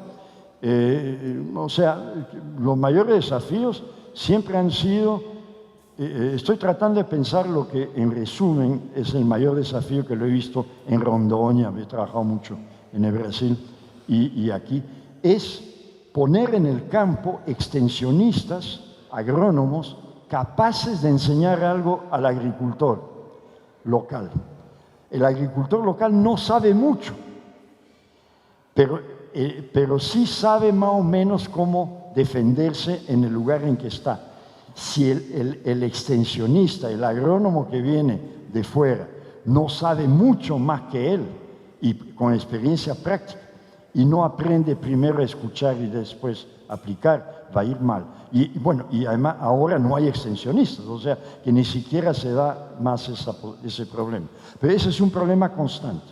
O sea, los mayores desafíos siempre han sido, estoy tratando de pensar lo que en resumen es el mayor desafío que lo he visto en Rondônia, he trabajado mucho en el Brasil y aquí, es poner en el campo extensionistas, agrónomos, capaces de enseñar algo al agricultor. local. El agricultor local no sabe mucho, pero sí sabe más o menos cómo defenderse en el lugar en que está. Si el extensionista, el agrónomo que viene de fuera, no sabe mucho más que él y con experiencia práctica, y no aprende primero a escuchar y después aplicar, va a ir mal. Y bueno, y además ahora no hay extensionistas, o sea que ni siquiera se da más ese problema. Pero ese es un problema constante.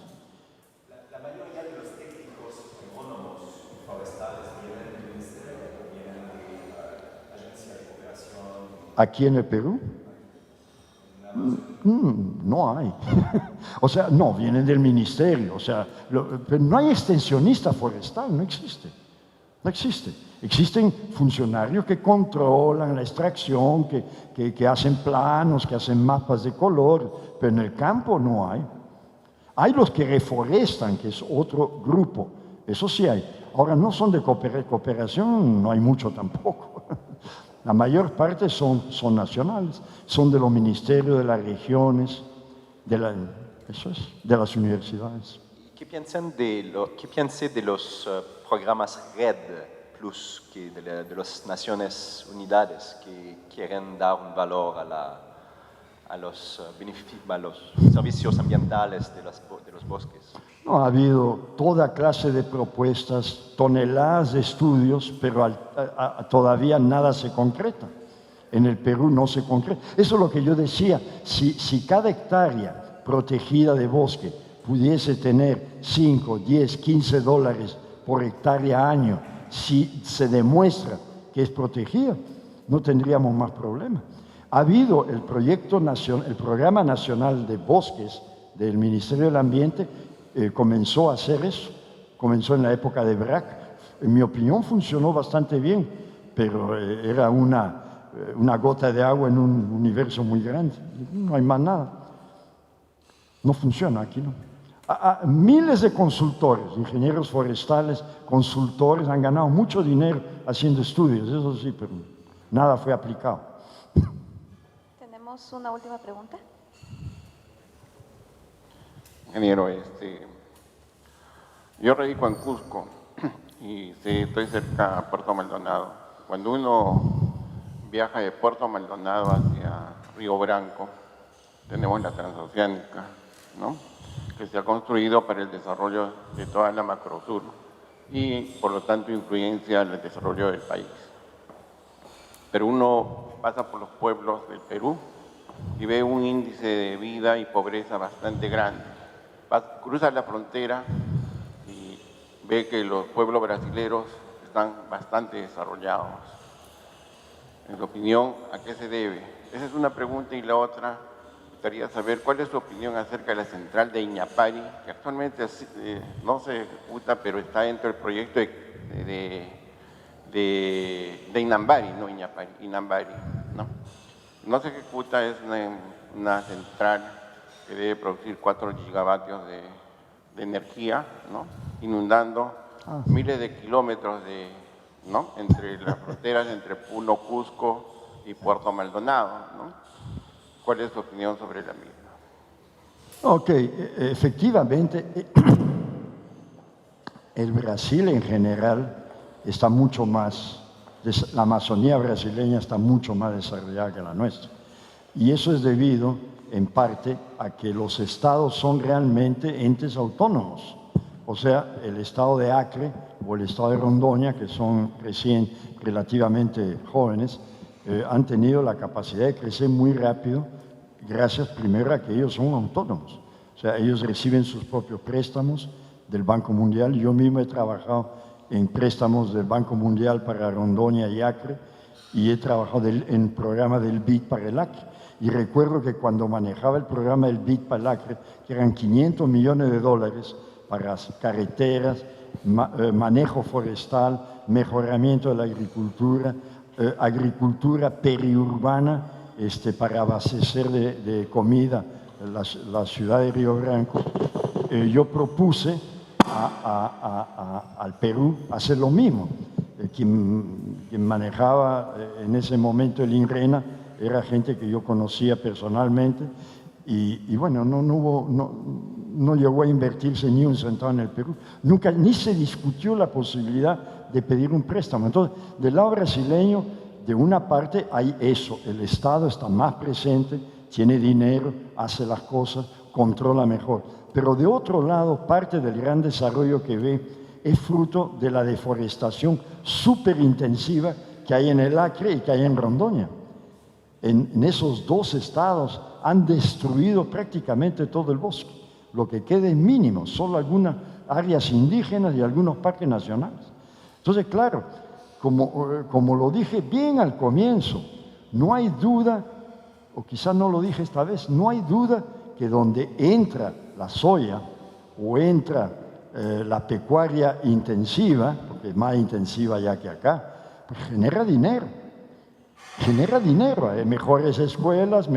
La mayoría de los técnicos agrónomos forestales vienen del ministerio, vienen de la agencia de cooperación. ¿Aquí en el Perú? No hay. O sea, no, vienen del ministerio. O sea, pero no hay extensionista forestal, no existe. No existe. Existen funcionarios que controlan la extracción, que hacen planos, que hacen mapas de color, pero en el campo no hay. Hay los que reforestan, que es otro grupo, eso sí hay. Ahora, no son de cooperación, no hay mucho tampoco. La mayor parte son nacionales, son de los ministerios, de las regiones, de las universidades. ¿Qué piensan de los programas Red Plus de las Naciones Unidas que quieren dar un valor a los servicios ambientales de los bosques? No, ha habido toda clase de propuestas, toneladas de estudios, pero todavía nada se concreta. En el Perú no se concreta. Eso es lo que yo decía, si cada hectárea protegida de bosque pudiese tener 5, 10, 15 dólares por hectárea año, si se demuestra que es protegida, no tendríamos más problemas. Ha habido el Programa Nacional de Bosques del Ministerio del Ambiente, comenzó a hacer eso, comenzó en la época de BRAC. En mi opinión funcionó bastante bien, pero era una gota de agua en un universo muy grande. No hay más nada. No funciona aquí, ¿no? Miles de consultores, ingenieros forestales, consultores, han ganado mucho dinero haciendo estudios, eso sí, pero nada fue aplicado. Tenemos una última pregunta. Ingeniero, yo radico en Cusco y estoy cerca a Puerto Maldonado. Cuando uno viaja de Puerto Maldonado hacia Río Branco, tenemos la transoceánica, ¿no?, que se ha construido para el desarrollo de toda la macrosur y, por lo tanto, influencia en el desarrollo del país. Pero uno pasa por los pueblos del Perú y ve un índice de vida y pobreza bastante grande. Cruza la frontera y ve que los pueblos brasileños están bastante desarrollados. En su opinión, ¿a qué se debe? Esa es una pregunta, y la otra, me gustaría saber cuál es su opinión acerca de la central de Iñapari, que actualmente no se ejecuta, pero está dentro del proyecto de Inambari, no Iñapari, Inambari, ¿no? No se ejecuta, es una central que debe producir 4 gigavatios de energía, ¿no?, inundando miles de kilómetros ¿no?, entre las fronteras entre Puno, Cusco y Puerto Maldonado, ¿no? ¿Cuál es su opinión sobre la misma? Ok, efectivamente, el Brasil en general está mucho más, la Amazonía brasileña está mucho más desarrollada que la nuestra. Y eso es debido, en parte, a que los estados son realmente entes autónomos. O sea, el estado de Acre o el estado de Rondônia, que son recién relativamente jóvenes, han tenido la capacidad de crecer muy rápido, gracias primero a que ellos son autónomos. O sea, ellos reciben sus propios préstamos del Banco Mundial. Yo mismo he trabajado en préstamos del Banco Mundial para Rondônia y Acre, y he trabajado en el programa del BID para el Acre. Y recuerdo que cuando manejaba el programa del BID para el Acre, que eran 500 millones de dólares para carreteras, manejo forestal, mejoramiento de la agricultura, agricultura periurbana, para abastecer de comida la ciudad de Río Branco, yo propuse al Perú hacer lo mismo. Quien manejaba en ese momento el INRENA era gente que yo conocía personalmente, y bueno, no llegó a invertirse ni un centavo en el Perú. Nunca, ni se discutió la posibilidad de pedir un préstamo. Entonces, del lado brasileño, de una parte hay eso, el Estado está más presente, tiene dinero, hace las cosas, controla mejor. Pero de otro lado, parte del gran desarrollo que ve es fruto de la deforestación súper intensiva que hay en el Acre y que hay en Rondoña. En esos dos estados han destruido prácticamente todo el bosque. Lo que queda es mínimo, solo algunas áreas indígenas y algunos parques nacionales. Entonces, claro, como lo dije bien al comienzo, no hay duda, o quizás no lo dije esta vez, no hay duda que donde entra la soya o entra la pecuaria intensiva, porque es más intensiva allá que acá, pues genera dinero, mejores escuelas,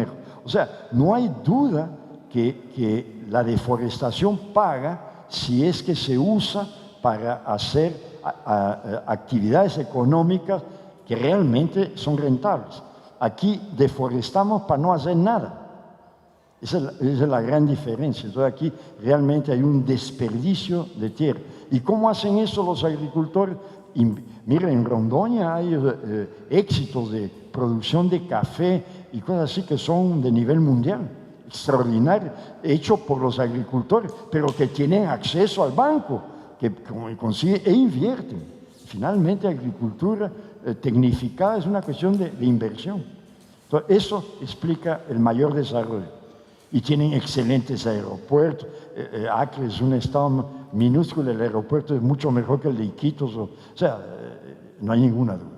o sea, no hay duda que la deforestación paga si es que se usa para hacer actividades económicas que realmente son rentables. Aquí deforestamos para no hacer nada. Esa es la gran diferencia. Entonces aquí realmente hay un desperdicio de tierra. ¿Y cómo hacen eso los agricultores? Miren, en Rondoña hay éxitos de producción de café y cosas así que son de nivel mundial, extraordinario, hecho por los agricultores, pero que tienen acceso al banco, que consiguen e invierten. Finalmente, agricultura tecnificada es una cuestión de inversión. Entonces, eso explica el mayor desarrollo. Y tienen excelentes aeropuertos. Acre es un estado minúsculo, el aeropuerto es mucho mejor que el de Iquitos. O sea, no hay ninguna duda.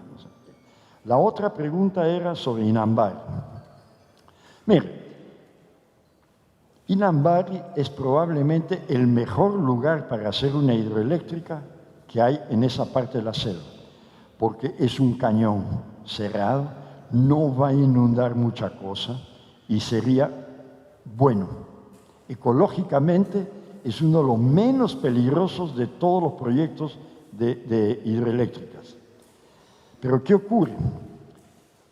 La otra pregunta era sobre Inambari. Mire, Inambari es probablemente el mejor lugar para hacer una hidroeléctrica que hay en esa parte de la selva, porque es un cañón cerrado, no va a inundar mucha cosa y sería bueno. Ecológicamente es uno de los menos peligrosos de todos los proyectos de hidroeléctricas. Pero ¿qué ocurre?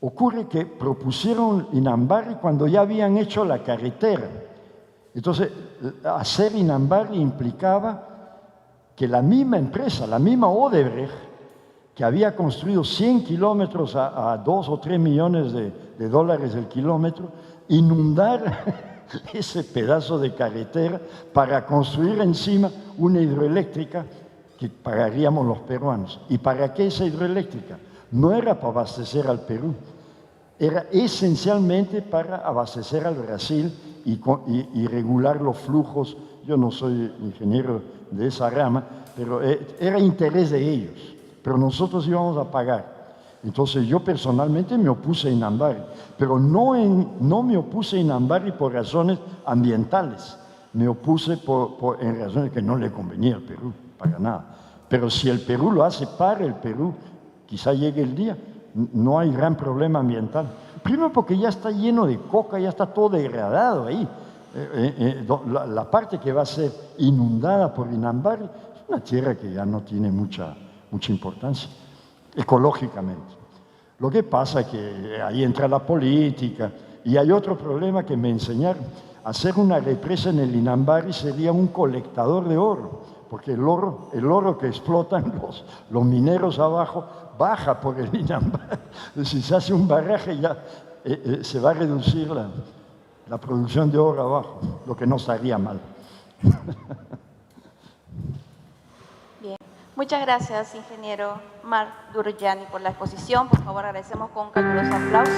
Ocurre que propusieron Inambari cuando ya habían hecho la carretera. Entonces, hacer Inambari implicaba que la misma empresa, la misma Odebrecht, que había construido 100 kilómetros a 2 o 3 millones de dólares el kilómetro, inundar ese pedazo de carretera para construir encima una hidroeléctrica que pagaríamos los peruanos. ¿Y para qué esa hidroeléctrica? No era para abastecer al Perú, era esencialmente para abastecer al Brasil y regular los flujos. Yo no soy ingeniero de esa rama, pero era interés de ellos, pero nosotros íbamos a pagar. Entonces yo personalmente me opuse a Inambari, pero no me opuse a Inambari por razones ambientales, me opuse en razones que no le convenía al Perú, para nada. Pero si el Perú lo hace para el Perú, quizá llegue el día, no hay gran problema ambiental. Primero porque ya está lleno de coca, ya está todo degradado ahí. La parte que va a ser inundada por Inambari es una tierra que ya no tiene mucha importancia ecológicamente. Lo que pasa es que ahí entra la política y hay otro problema que me enseñaron. Hacer una represa en el Inambari sería un colectador de oro, porque el oro que explotan los mineros abajo baja por el Inambari. Si se hace un barraje ya se va a reducir la producción de oro abajo, lo que no estaría mal. Bien, muchas gracias, ingeniero Marc Durojani, por la exposición. Por favor, agradecemos con un caluroso aplauso.